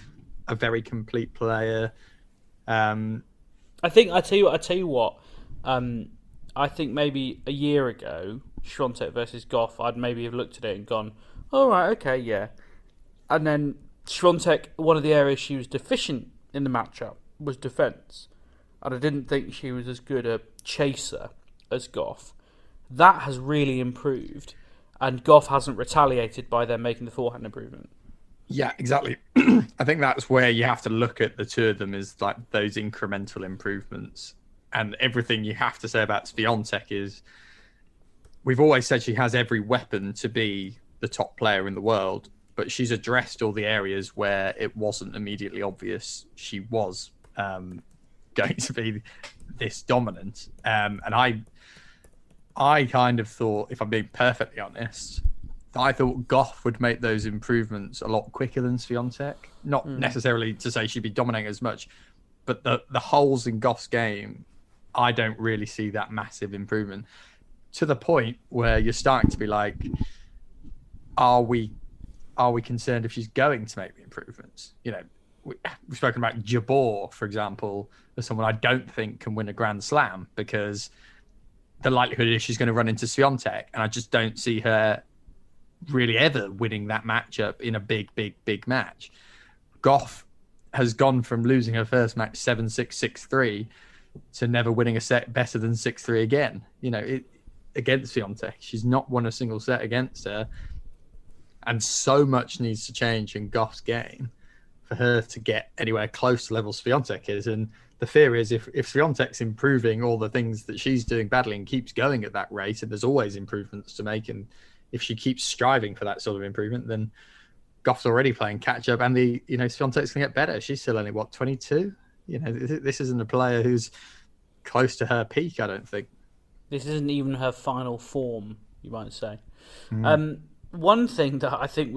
a very complete player. I tell you what. I think maybe a year ago, Swiatek versus Gauff, I'd maybe have looked at it and gone, all right, okay, yeah. And then Swiatek, one of the areas she was deficient in the matchup was defence. And I didn't think she was as good a chaser as Gauff. That has really improved. And Gauff hasn't retaliated by them making the forehand improvement. Yeah, exactly. I think that's where you have to look at the two of them is like those incremental improvements. And everything you have to say about Swiatek is we've always said she has every weapon to be the top player in the world, but she's addressed all the areas where it wasn't immediately obvious she was going to be this dominant. And I kind of thought, if I'm being perfectly honest, I thought Gauff would make those improvements a lot quicker than Swiatek. Not necessarily to say she'd be dominating as much, but the holes in Gauff's game, I don't really see that massive improvement to the point where you're starting to be like, are we concerned if she's going to make the improvements? You know, we've spoken about Jabeur, for example, as someone I don't think can win a Grand Slam because the likelihood is she's going to run into Swiatek, and I just don't see her really ever winning that matchup in a big match. Gauff has gone from losing her first match 7-6, 6-3 to never winning a set better than 6-3 again. You know, against Swiatek, she's not won a single set against her, and so much needs to change in Gauff's game for her to get anywhere close to level Swiatek is. And the fear is if Swiatek's improving all the things that she's doing badly and keeps going at that rate, and there's always improvements to make, and if she keeps striving for that sort of improvement, then Gauff's already playing catch up, and Swiatek's going to get better. She's still only 22. You know, this isn't a player who's close to her peak, I don't think. This isn't even her final form, you might say. One thing that I think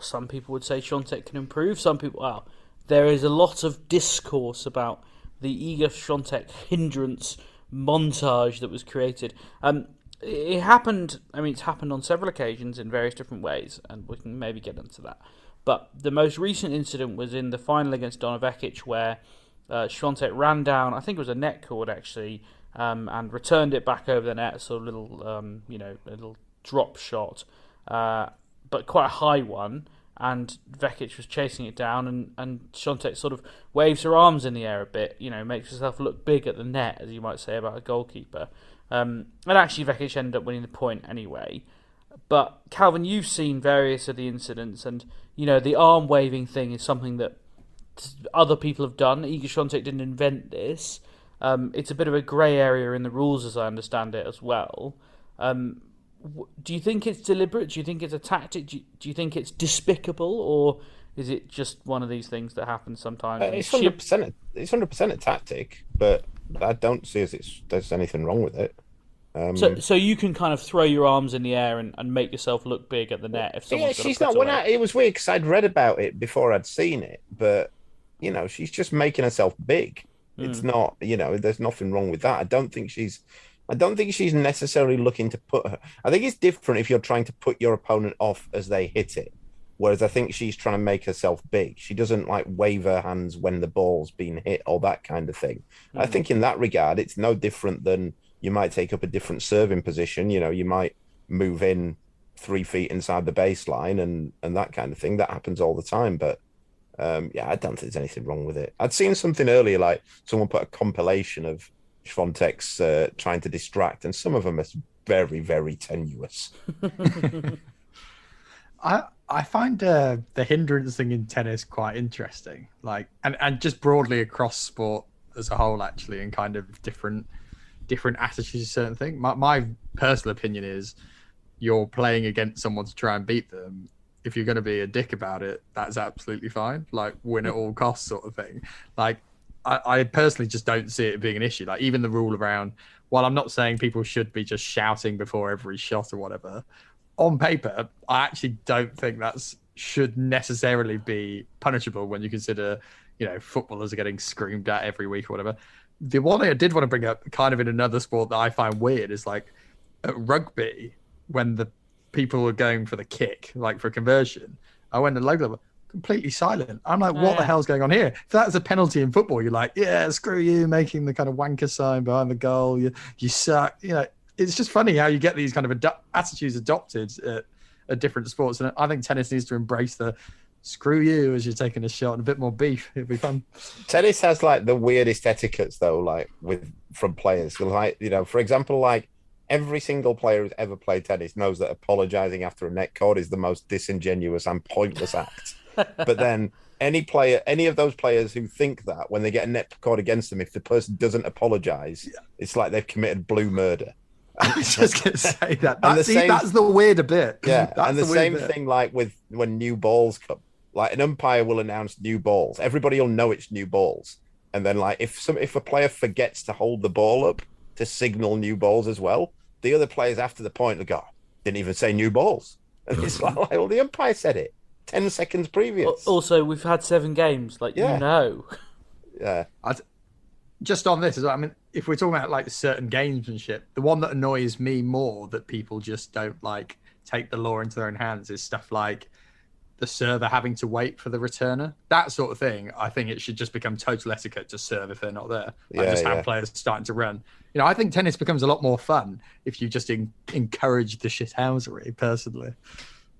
some people would say Swiatek can improve. Some people, there is a lot of discourse about the Iga Swiatek hindrance montage that was created. It happened. I mean, it's happened on several occasions in various different ways, and we can maybe get into that. But the most recent incident was in the final against Donna Vekic, where Swiatek ran down, I think it was a net cord actually, and returned it back over the net, so a little, a little drop shot, but quite a high one. And Vekic was chasing it down, and Swiatek sort of waves her arms in the air a bit, makes herself look big at the net, as you might say about a goalkeeper. And actually, Vekic ended up winning the point anyway. But Calvin, you've seen various of the incidents, and the arm waving thing is something that other people have done. Iga Swiatek didn't invent this. It's a bit of a grey area in the rules, as I understand it, as well. Do you think it's deliberate? Do you think it's a tactic? Do you think it's despicable, or is it just one of these things that happens sometimes? It's 100%. It's 100% a tactic, but I don't see there's anything wrong with it. So you can kind of throw your arms in the air and make yourself look big at the net if someone's got she's not. It was weird because I'd read about it before I'd seen it, but she's just making herself big. It's not, there's nothing wrong with that. I don't think she's necessarily looking to put her. I think it's different if you're trying to put your opponent off as they hit it. Whereas I think she's trying to make herself big. She doesn't like wave her hands when the ball's been hit or that kind of thing. I think in that regard, it's no different than you might take up a different serving position. You might move in 3 feet inside the baseline and that kind of thing. That happens all the time. But I don't think there's anything wrong with it. I'd seen something earlier, like someone put a compilation of Swiatek's trying to distract, and some of them are very, very tenuous. I find the hindrance thing in tennis quite interesting, like, and just broadly across sport as a whole, actually, and kind of different attitudes to certain things. My personal opinion is, you're playing against someone to try and beat them. If you're going to be a dick about it, that's absolutely fine. Like, win at all costs sort of thing. Like, I personally just don't see it being an issue. Like, even the rule around, while I'm not saying people should be just shouting before every shot or whatever, on paper, I actually don't think that should necessarily be punishable when you consider, footballers are getting screamed at every week or whatever. The one thing I did want to bring up, kind of in another sport that I find weird, is like at rugby, when the people are going for the kick, like for conversion, I went to local level, completely silent. I'm like, what the hell's going on here? If that's a penalty in football, you're like, yeah, screw you, making the kind of wanker sign behind the goal. You suck. It's just funny how you get these kind of attitudes adopted at different sports. And I think tennis needs to embrace the screw you as you're taking a shot and a bit more beef. It'd be fun. Tennis has like the weirdest etiquettes though, like from players. Like, for example, like every single player who's ever played tennis knows that apologizing after a net cord is the most disingenuous and pointless act. But then any of those players who think that when they get a net cord against them, if the person doesn't apologize, it's like they've committed blue murder. I was just going to say that. That's the weirder bit. Yeah, and the same thing like with when new balls come. Like an umpire will announce new balls. Everybody will know it's new balls. And then like if a player forgets to hold the ball up to signal new balls as well, the other players after the point will go, didn't even say new balls. And it's like, well, the umpire said it 10 seconds previous. Also, we've had 7 games. Yeah. Just on this, I mean, if we're talking about like certain gamesmanship, the one that annoys me more that people just don't like take the law into their own hands is stuff like the server having to wait for the returner. That sort of thing, I think it should just become total etiquette to serve if they're not there. Have players starting to run. I think tennis becomes a lot more fun if you just encourage the shithousery, personally.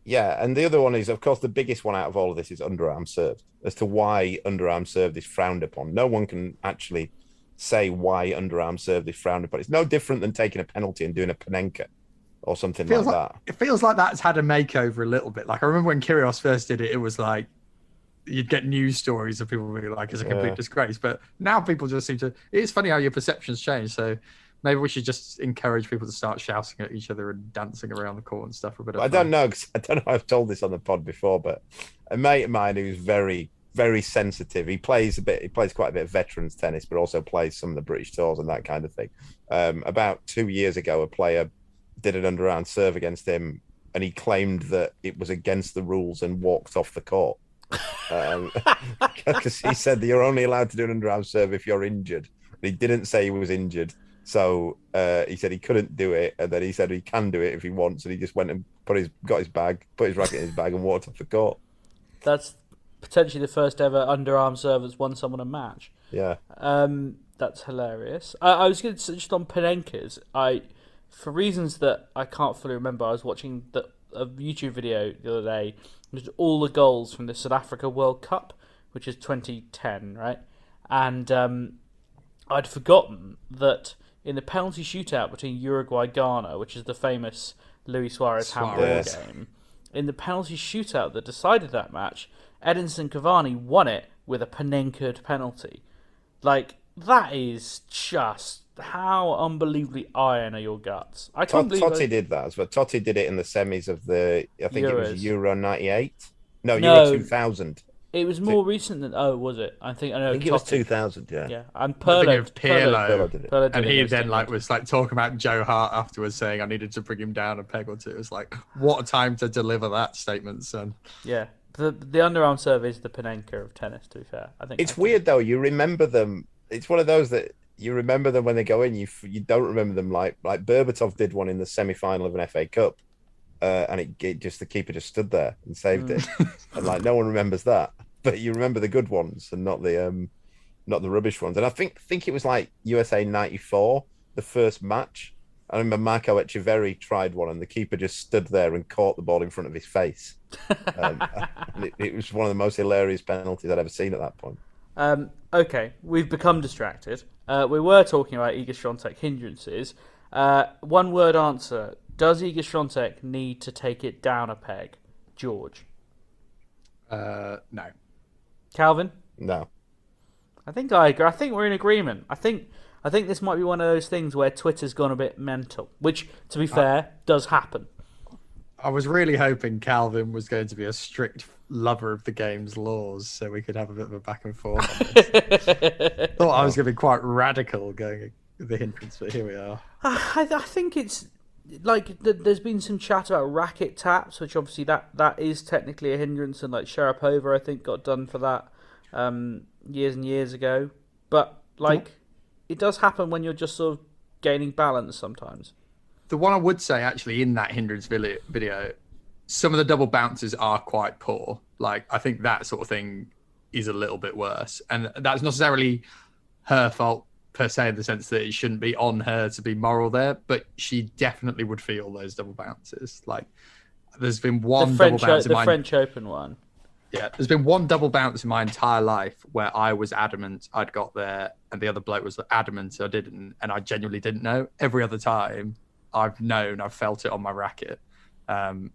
Yeah, and the other one is, of course, the biggest one out of all of this is underarm serve. As to why underarm serve is frowned upon. No one can actually say why underarm serve is frowned upon. It's no different than taking a penalty and doing a Panenka or something like that. It feels like that's had a makeover a little bit. Like I remember when Kyrgios first did it, it was like you'd get news stories of people being like, it's a complete disgrace. But now people just seem to... It's funny how your perceptions change. So maybe we should just encourage people to start shouting at each other and dancing around the court and stuff for a bit of fun. I don't know if I've told this on the pod before, but a mate of mine who's very, very sensitive. He plays quite a bit of veterans tennis, but also plays some of the British tours and that kind of thing. About 2 years ago, a player did an underarm serve against him, and he claimed that it was against the rules and walked off the court. Because he said that you're only allowed to do an underarm serve if you're injured. He didn't say he was injured, so he said he couldn't do it, and then he said he can do it if he wants, and he just went and got his bag, put his racket in his bag, and walked off the court. That's potentially the first ever underarm serve that's won someone a match. Yeah. That's hilarious. I was going to say, just on Panenkas, for reasons that I can't fully remember, I was watching a YouTube video the other day, which was all the goals from the South Africa World Cup, which is 2010, right? And I'd forgotten that in the penalty shootout between Uruguay-Ghana, which is the famous Luis Suarez handball game, in the penalty shootout that decided that match, Edinson Cavani won it with a Panenka penalty. Like, that is just... How unbelievably iron are your guts? I can't believe Totti did that as well. Totti did it in the semis of the, I think Euros. It was Euro 98. No, Euro 2000. It was more recent than, was it? I think it was 2000, yeah. Yeah, and Pirlo did it. And he then was talking about Joe Hart afterwards, saying I needed to bring him down a peg or two. It was like, what a time to deliver that statement, son. Yeah, the underarm serve is the Panenka of tennis, to be fair. I think it's weird, though. You remember them it's one of those that you remember them when they go in. You don't remember them like Berbatov did one in the semi-final of an FA Cup, and it just the keeper just stood there and saved it, and like no one remembers that, but you remember the good ones and not the rubbish ones. And I think it was like USA '94, the first match. I remember Marco Echeverri tried one, and the keeper just stood there and caught the ball in front of his face. It was one of the most hilarious penalties I'd ever seen at that point. Okay, we've become distracted. We were talking about Iga Swiatek hindrances. One word answer. Does Iga Swiatek need to take it down a peg? George? No. Calvin? No. I think I agree. I think we're in agreement. I think this might be one of those things where Twitter's gone a bit mental, which, to be fair, does happen. I was really hoping Calvin was going to be a strict lover of the game's laws, so we could have a bit of a back and forth on this. Thought I was going to be quite radical going with the hindrance, but here we are. I think it's like there's been some chat about racket taps, which obviously that is technically a hindrance, and like Sharapova, I think, got done for that years and years ago. But like, it does happen when you're just sort of gaining balance sometimes. The one I would say, actually, in that hindrance video, some of the double bounces are quite poor. Like, I think that sort of thing is a little bit worse. And that's not necessarily her fault, per se, in the sense that it shouldn't be on her to be moral there, but she definitely would feel those double bounces. Like, there's been one double bounce in the French Open one. Yeah, there's been one double bounce in my entire life where I was adamant I'd got there, and the other bloke was adamant I didn't, and I genuinely didn't know. Every other time, I've known, I've felt it on my racket. And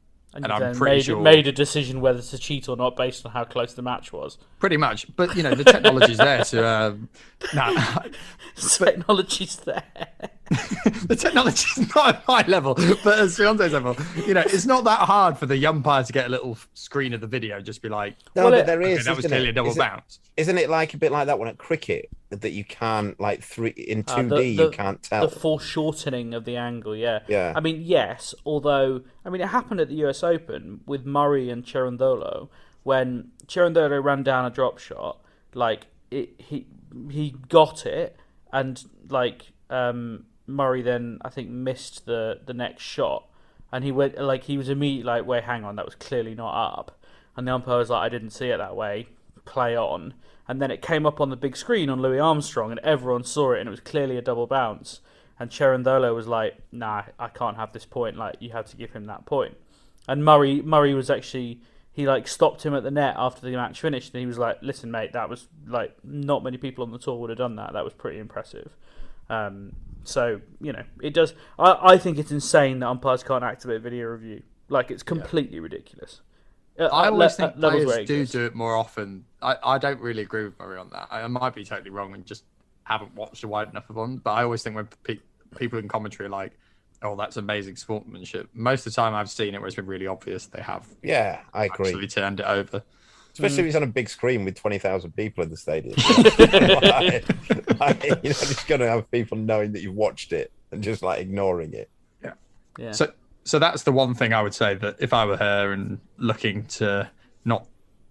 I'm pretty sure made a decision whether to cheat or not based on how close the match was. Pretty much, but you know the technology's there to. Technology's there. The technology's not at my level, but at Swiatek's level, you know, it's not that hard for the umpire to get a little screen of the video, just be like, "No, but there is." Okay, that was clearly a double bounce. Isn't it like a bit like that one at cricket that you can't like in 2D you can't tell the foreshortening of the angle? Yeah. Yeah. I mean, yes. Although, I mean, it happened at the US Open with Murray and Cerundolo when Cerundolo ran down a drop shot. Like he got it, and like Murray then I think missed the next shot, and he went like he was immediately like, wait, hang on, that was clearly not up, and the umpire was like, I didn't see it that way, play on. And then it came up on the big screen on Louis Armstrong, and everyone saw it, and it was clearly a double bounce. And Cerundolo was like, nah, I can't have this point. Like, you have to give him that point. And Murray was actually, he like stopped him at the net after the match finished, and he was like, listen, mate, that was like, not many people on the tour would have done that. That was pretty impressive. So, you know, it does. I think it's insane that umpires can't activate video review. Like, it's completely ridiculous. I always think players do it more often. I don't really agree with Murray on that. I might be totally wrong and just haven't watched a wide enough of them. But I always think when people in commentary are like, oh, that's amazing sportsmanship, most of the time I've seen it where it's been really obvious they have. Yeah, I agree. Actually turned it over. Especially if it's on a big screen with 20,000 people in the stadium. You're just going to have people knowing that you've watched it and just like ignoring it. Yeah. So that's the one thing I would say, that if I were her and looking to not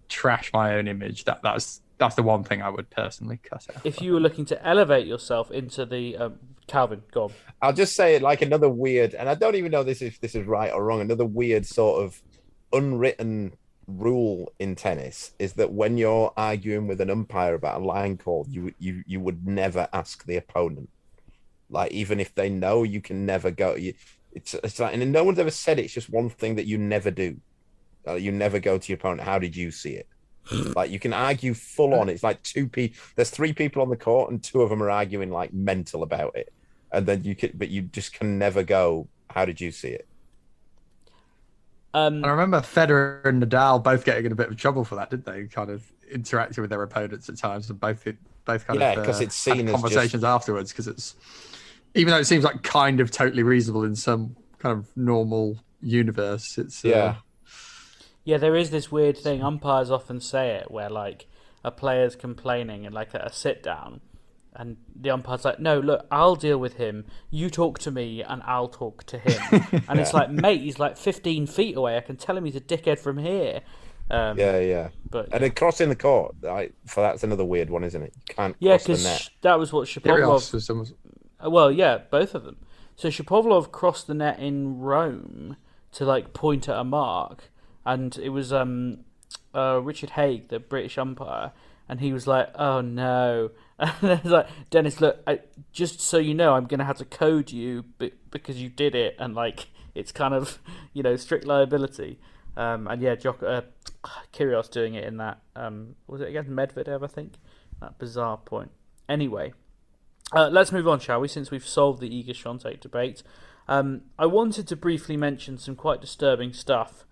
trash my own image, that's the one thing I would personally cut out. If you were looking to elevate yourself into the Calvin, go on. I'll just say like another weird, and I don't even know if this is right or wrong, another weird sort of unwritten rule in tennis is that when you're arguing with an umpire about a line call, you would never ask the opponent. Like, even if they know, you can never go. It's like, and no one's ever said it. It's just one thing that you never do. You never go to your opponent. How did you see it? Like, you can argue full on. It's like there's 3 people on the court, and 2 of them are arguing like mental about it. And then but you just can never go, how did you see it? And I remember Federer and Nadal both getting in a bit of trouble for that, didn't they? Kind of interacting with their opponents at times, and both kind of because it's seen as conversations afterwards. Because it's, even though it seems like kind of totally reasonable in some kind of normal universe, it's yeah, there is this weird thing. Umpires often say it where like a player's complaining and like at a sit down, and the umpire's like, no, look, I'll deal with him. You talk to me and I'll talk to him. And it's like, mate, he's like 15 feet away. I can tell him he's a dickhead from here. Yeah. But and then crossing the court, for that's another weird one, isn't it? You can't cross the net. That was what Shapovalov. Well, yeah, both of them. So Shapovalov crossed the net in Rome to like point at a mark, and it was Richard Haig, the British umpire, and he was like, "Oh no!" And I was like, "Dennis, look, just so you know, I'm going to have to code you because you did it, and like it's kind of strict liability." And yeah, Kyrgios doing it in that was it against Medvedev? I think that bizarre point. Anyway, let's move on, shall we? Since we've solved the Iga Swiatek debate, I wanted to briefly mention some quite disturbing stuff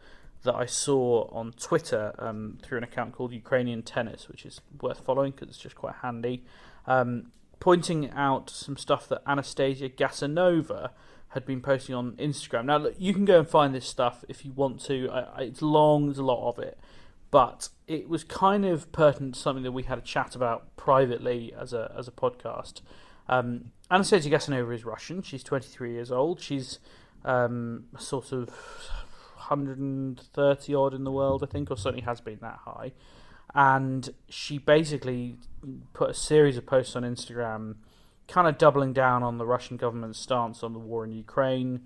that I saw on Twitter through an account called Ukrainian Tennis, which is worth following because it's just quite handy, pointing out some stuff that Anastasia Gasanova had been posting on Instagram. Now, look, you can go and find this stuff if you want to. It's long, there's a lot of it, but it was kind of pertinent to something that we had a chat about privately as a podcast. Anastasia Gasanova is Russian. She's 23 years old. She's sort of 130 odd in the world, I think, or certainly has been that high. And she basically put a series of posts on Instagram kind of doubling down on the Russian government's stance on the war in Ukraine.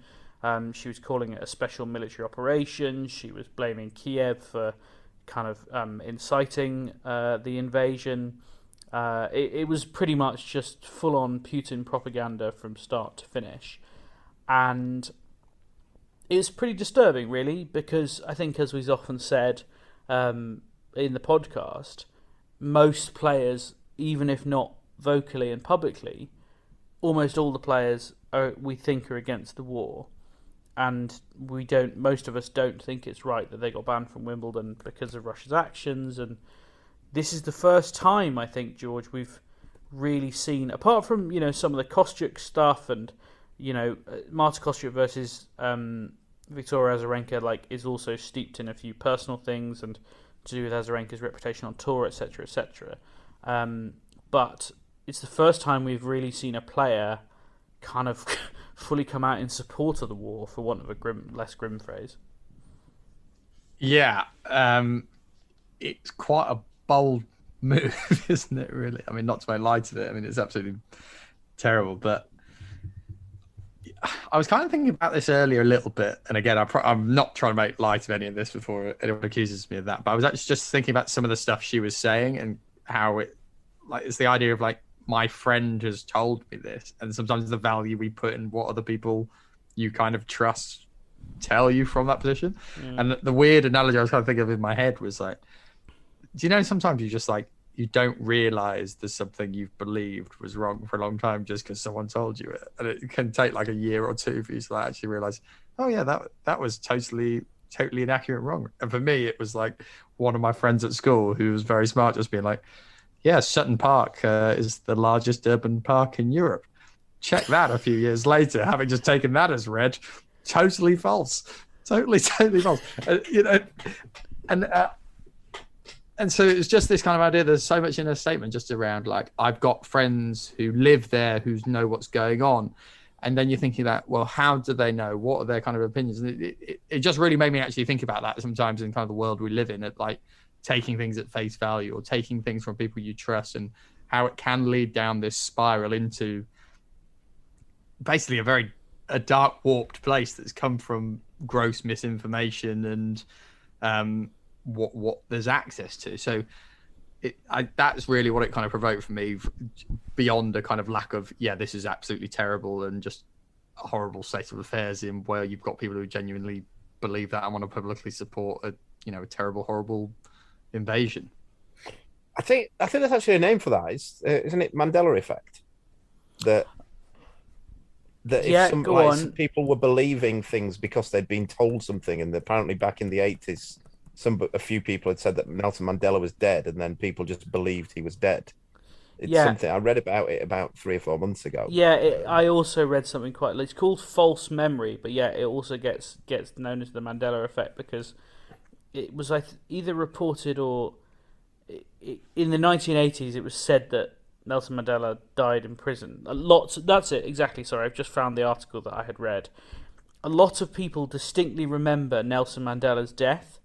She was calling it a special military operation. She was blaming Kiev for kind of inciting the invasion. It was pretty much just full-on Putin propaganda from start to finish. And it's pretty disturbing, really, because I think, as we've often said in the podcast, most players, even if not vocally and publicly, almost all the players we think are against the war, and most of us don't think it's right that they got banned from Wimbledon because of Russia's actions. And this is the first time, I think, George, we've really seen, apart from some of the Kostyuk stuff and Marta Kostyuk versus Victoria Azarenka is also steeped in a few personal things and to do with Azarenka's reputation on tour, etc., etc. But it's the first time we've really seen a player kind of fully come out in support of the war, for want of a less grim phrase. Yeah, it's quite a bold move, isn't it, really? I mean, not to make light of it. I mean, it's absolutely terrible. But I was kind of thinking about this earlier a little bit. And again, I'm not trying to make light of any of this before anyone accuses me of that. But I was actually just thinking about some of the stuff she was saying and how it's the idea of my friend has told me this, and sometimes the value we put in what other people you kind of trust tell you from that position. And the weird analogy I was kind of thinking of in my head was do you know, sometimes you just you don't realize there's something you've believed was wrong for a long time just because someone told you it, and it can take a year or two for you to actually realize, oh yeah, that was totally inaccurate and wrong. And for me, it was one of my friends at school who was very smart, just being yeah, Sutton Park is the largest urban park in Europe. Check that a few years later, having just taken that as read. Totally false. Totally false. And so it's just this kind of idea. There's so much in a statement just around I've got friends who live there who know what's going on. And then you're thinking that, well, how do they know? What are their kind of opinions? And it just really made me actually think about that sometimes in kind of the world we live in, at taking things at face value or taking things from people you trust, and how it can lead down this spiral into basically a dark, warped place that's come from gross misinformation and what there's access to. So that's really what it kind of provoked for me, beyond a kind of lack of, yeah, this is absolutely terrible and just a horrible state of affairs in where you've got people who genuinely believe that and want to publicly support a terrible, horrible invasion. I think there's actually a name for that. Isn't it Mandela effect? That some people were believing things because they'd been told something, and apparently back in the 80s, a few people had said that Nelson Mandela was dead, and then people just believed he was dead. It's something I read about it about 3 or 4 months ago. Yeah, I also read something it's called false memory, but yeah, it also gets known as the Mandela effect because it was either reported or in the 1980s it was said that Nelson Mandela died in prison. That's it, exactly. Sorry, I've just found the article that I had read. A lot of people distinctly remember Nelson Mandela's death,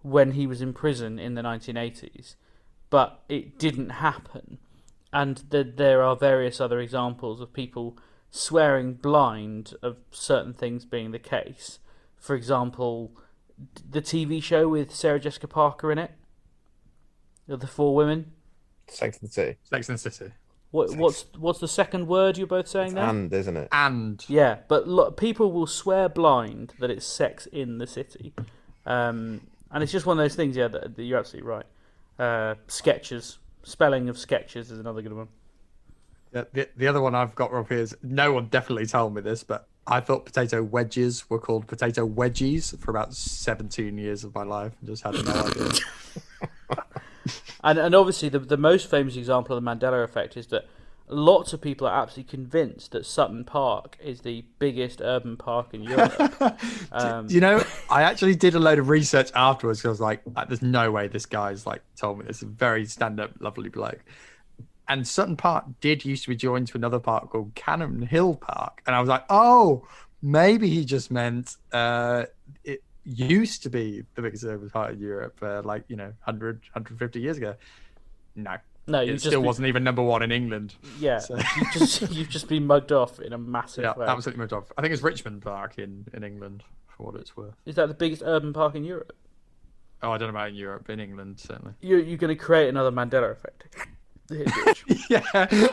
when he was in prison in the 1980s, but it didn't happen. And there are various other examples of people swearing blind of certain things being the case. For example, the TV show with Sarah Jessica Parker in it, the four women. Sex and the City. Sex and the City. What's the second word you're both saying there? And, isn't it? And. Yeah, but people will swear blind that it's Sex in the City. And it's just one of those things, yeah, that you're absolutely right. Sketches. Spelling of sketches is another good one. Yeah, the other one I've got up here is, no one definitely told me this, but I thought potato wedges were called potato wedgies for about 17 years of my life and just had no idea. And obviously the most famous example of the Mandela effect is that lots of people are absolutely convinced that Sutton Park is the biggest urban park in Europe. You know, I actually did a load of research afterwards because I was like, there's no way this guy's like told me this. Is a very stand-up, lovely bloke. And Sutton Park did used to be joined to another park called Cannon Hill Park. And I was like, oh, maybe he just meant it used to be the biggest urban park in Europe, 100, 150 years ago. No, it still wasn't even number one in England. Yeah, so. you've just been mugged off in a massive way. Yeah, absolutely mugged off. I think it's Richmond Park in England, for what it's worth. Is that the biggest urban park in Europe? Oh, I don't know about in Europe. In England, certainly. You're going to create another Mandela effect. Yeah,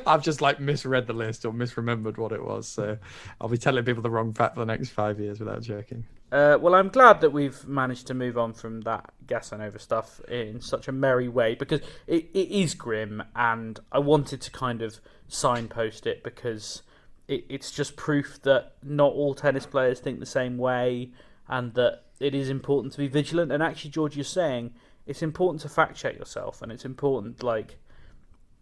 I've just misread the list or misremembered what it was. So I'll be telling people the wrong fact for the next 5 years without joking. Well, I'm glad that we've managed to move on from that Gasanova stuff in such a merry way, because it is grim, and I wanted to kind of signpost it because it's just proof that not all tennis players think the same way, and that it is important to be vigilant. And actually, George, you're saying it's important to fact check yourself, and it's important,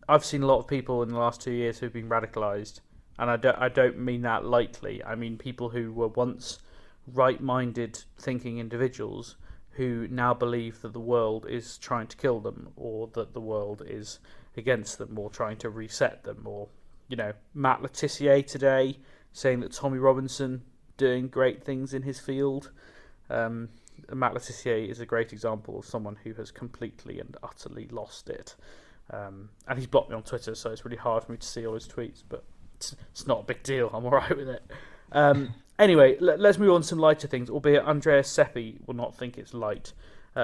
I've seen a lot of people in the last 2 years who've been radicalised, and I don't mean that lightly. I mean people who were once right-minded thinking individuals who now believe that the world is trying to kill them, or that the world is against them, or trying to reset them. Or, Matt Le Tissier today saying that Tommy Robinson doing great things in his field. Matt Le Tissier is a great example of someone who has completely and utterly lost it. And he's blocked me on Twitter, so it's really hard for me to see all his tweets, but it's not a big deal. I'm all right with it. Anyway, let's move on to some lighter things, albeit Andreas Seppi will not think it's light,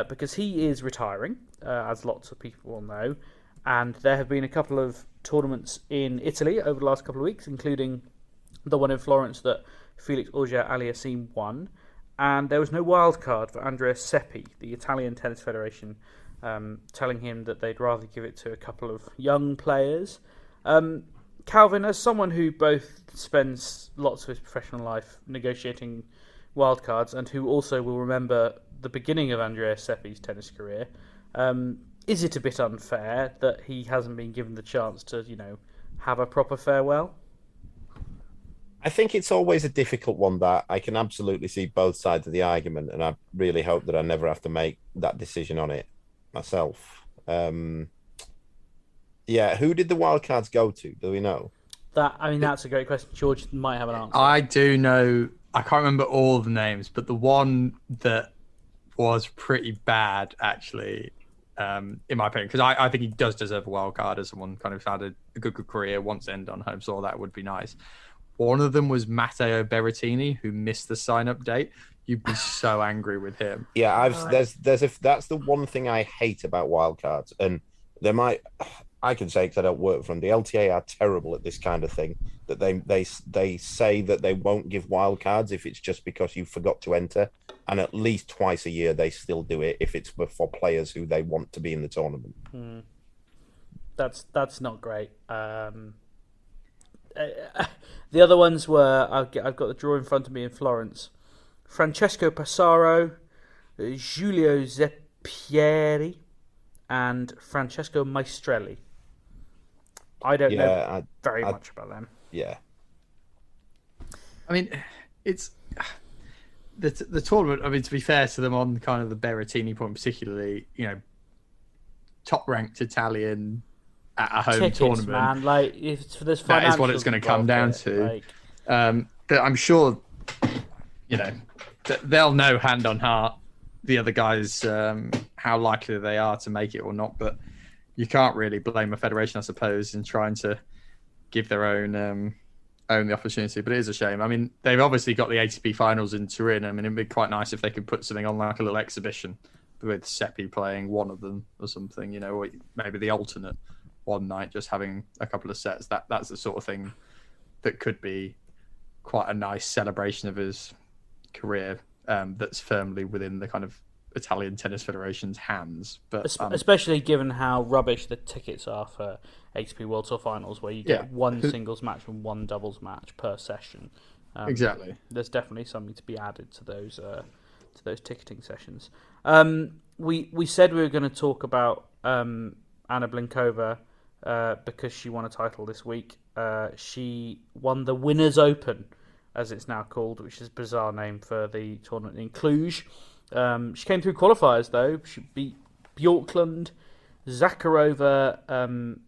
because he is retiring, as lots of people will know, and there have been a couple of tournaments in Italy over the last couple of weeks, including the one in Florence that Felix Auger-Aliassime won, and there was no wild card for Andreas Seppi, the Italian Tennis Federation, telling him that they'd rather give it to a couple of young players. Calvin, as someone who both spends lots of his professional life negotiating wildcards and who also will remember the beginning of Andreas Seppi's tennis career, is it a bit unfair that he hasn't been given the chance to, have a proper farewell? I think it's always a difficult one. That I can absolutely see both sides of the argument, and I really hope that I never have to make that decision on it myself. Who did the wildcards go to? Do we know? That's a great question. George might have an answer. I do know. I can't remember all the names, but the one that was pretty bad, actually, in my opinion, because I think he does deserve a wild card as someone kind of had a good career, wants to end on home soil. That would be nice. One of them was Matteo Berrettini, who missed the sign-up date. You'd be so angry with him. Yeah, that's the one thing I hate about wildcards, and I can say, because I don't work for them, the LTA are terrible at this kind of thing. That they say that they won't give wildcards if it's just because you forgot to enter, and at least twice a year they still do it if it's for players who they want to be in the tournament. That's not great. The other ones were, I've got the draw in front of me in Florence. Francesco Passaro, Giulio Zeppieri, and Francesco Maestrelli. I don't know very much about them. Yeah. I mean, it's the tournament. I mean, to be fair to them, on kind of the Berrettini point, particularly, top-ranked Italian at a home Tickets, tournament, man. If there's that is what it's going to come down to. But I'm sure, that they'll know hand on heart the other guys, how likely they are to make it or not. But you can't really blame a federation, I suppose, in trying to give their own the opportunity. But it is a shame. I mean, they've obviously got the ATP finals in Turin. I mean, it'd be quite nice if they could put something on like a little exhibition with Seppi playing one of them or something, or maybe the alternate one night, just having a couple of sets. That's the sort of thing that could be quite a nice celebration of his career, that's firmly within the kind of Italian Tennis Federation's hands. But especially given how rubbish the tickets are for ATP World Tour Finals, where you get one singles match and one doubles match per session. Exactly. There's definitely something to be added to those ticketing sessions. We said we were going to talk about Anna Blinkova because she won a title this week. She won the Winners' Open, as it's now called, which is a bizarre name for the tournament in Cluj. She came through qualifiers, though. She beat Bjorklund, Zakharova,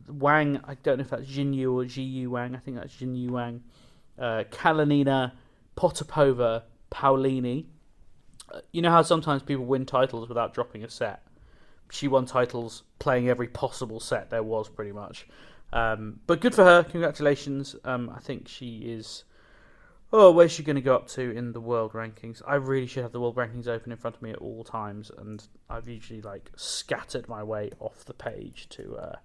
Wang. I don't know if that's Jinyu or Jiyu Wang. I think that's Jinyu Wang. Kalinina, Potapova, Paulini. You know how sometimes people win titles without dropping a set? She won titles playing every possible set there was, pretty much. But good for her. Congratulations. I think she is... Oh, where's she going to go up to in the world rankings? I really should have the world rankings open in front of me at all times, and I've usually scattered my way off the page to...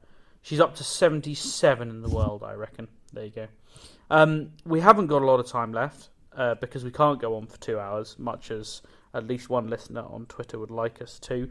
she's up to 77 in the world, I reckon. There you go. We haven't got a lot of time left because we can't go on for 2 hours, much as at least one listener on Twitter would like us to.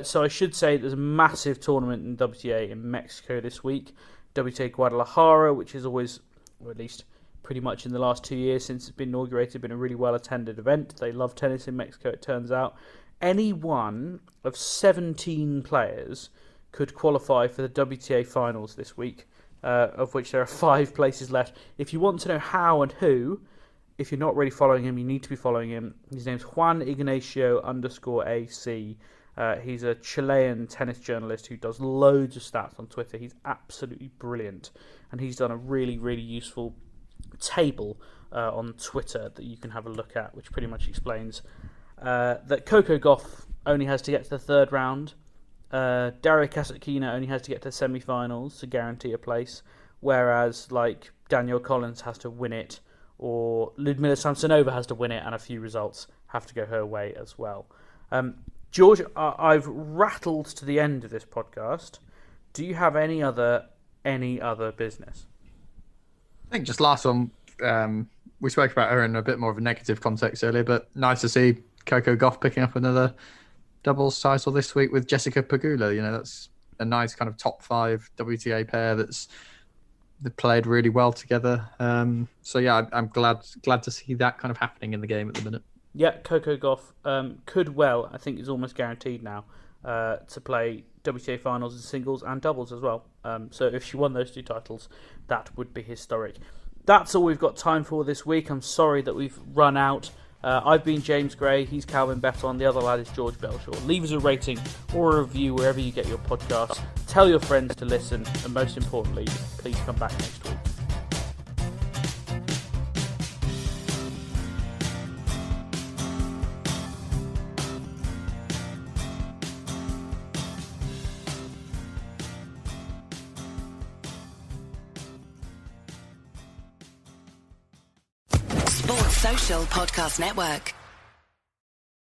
So I should say there's a massive tournament in WTA in Mexico this week. WTA Guadalajara, which is always, or at least pretty much in the last 2 years since it's been inaugurated, been a really well-attended event. They love tennis in Mexico, it turns out. Any one of 17 players could qualify for the WTA finals this week, of which there are 5 places left. If you want to know how and who, if you're not really following him, you need to be following him. His name's Juan Ignacio _AC. He's a Chilean tennis journalist who does loads of stats on Twitter. He's absolutely brilliant. And he's done a really, really useful table on Twitter that you can have a look at, which pretty much explains that Coco Gauff only has to get to the third round. Daria Kasatkina only has to get to the semi-finals to guarantee a place, whereas Danielle Collins has to win it, or Ludmila Samsonova has to win it, and a few results have to go her way as well. George, I've rattled to the end of this podcast. Do you have any other business? I think just last one, we spoke about her in a bit more of a negative context earlier, but nice to see Coco Gauff picking up another doubles title this week with Jessica Pegula. That's a nice kind of top 5 WTA pair they played really well together. So yeah, I'm glad to see that kind of happening in the game at the minute. Yeah, Coco Gauff could well, I think is almost guaranteed now, to play WTA finals in singles and doubles as well. So if she won those 2 titles, that would be historic. That's all we've got time for this week. I'm sorry that we've run out. I've been James Gray, he's Calvin Betton, the other lad is George Bellshaw. Leave us a rating or a review wherever you get your podcasts. Tell your friends to listen, and most importantly, please come back next week. Sports Social Podcast Network.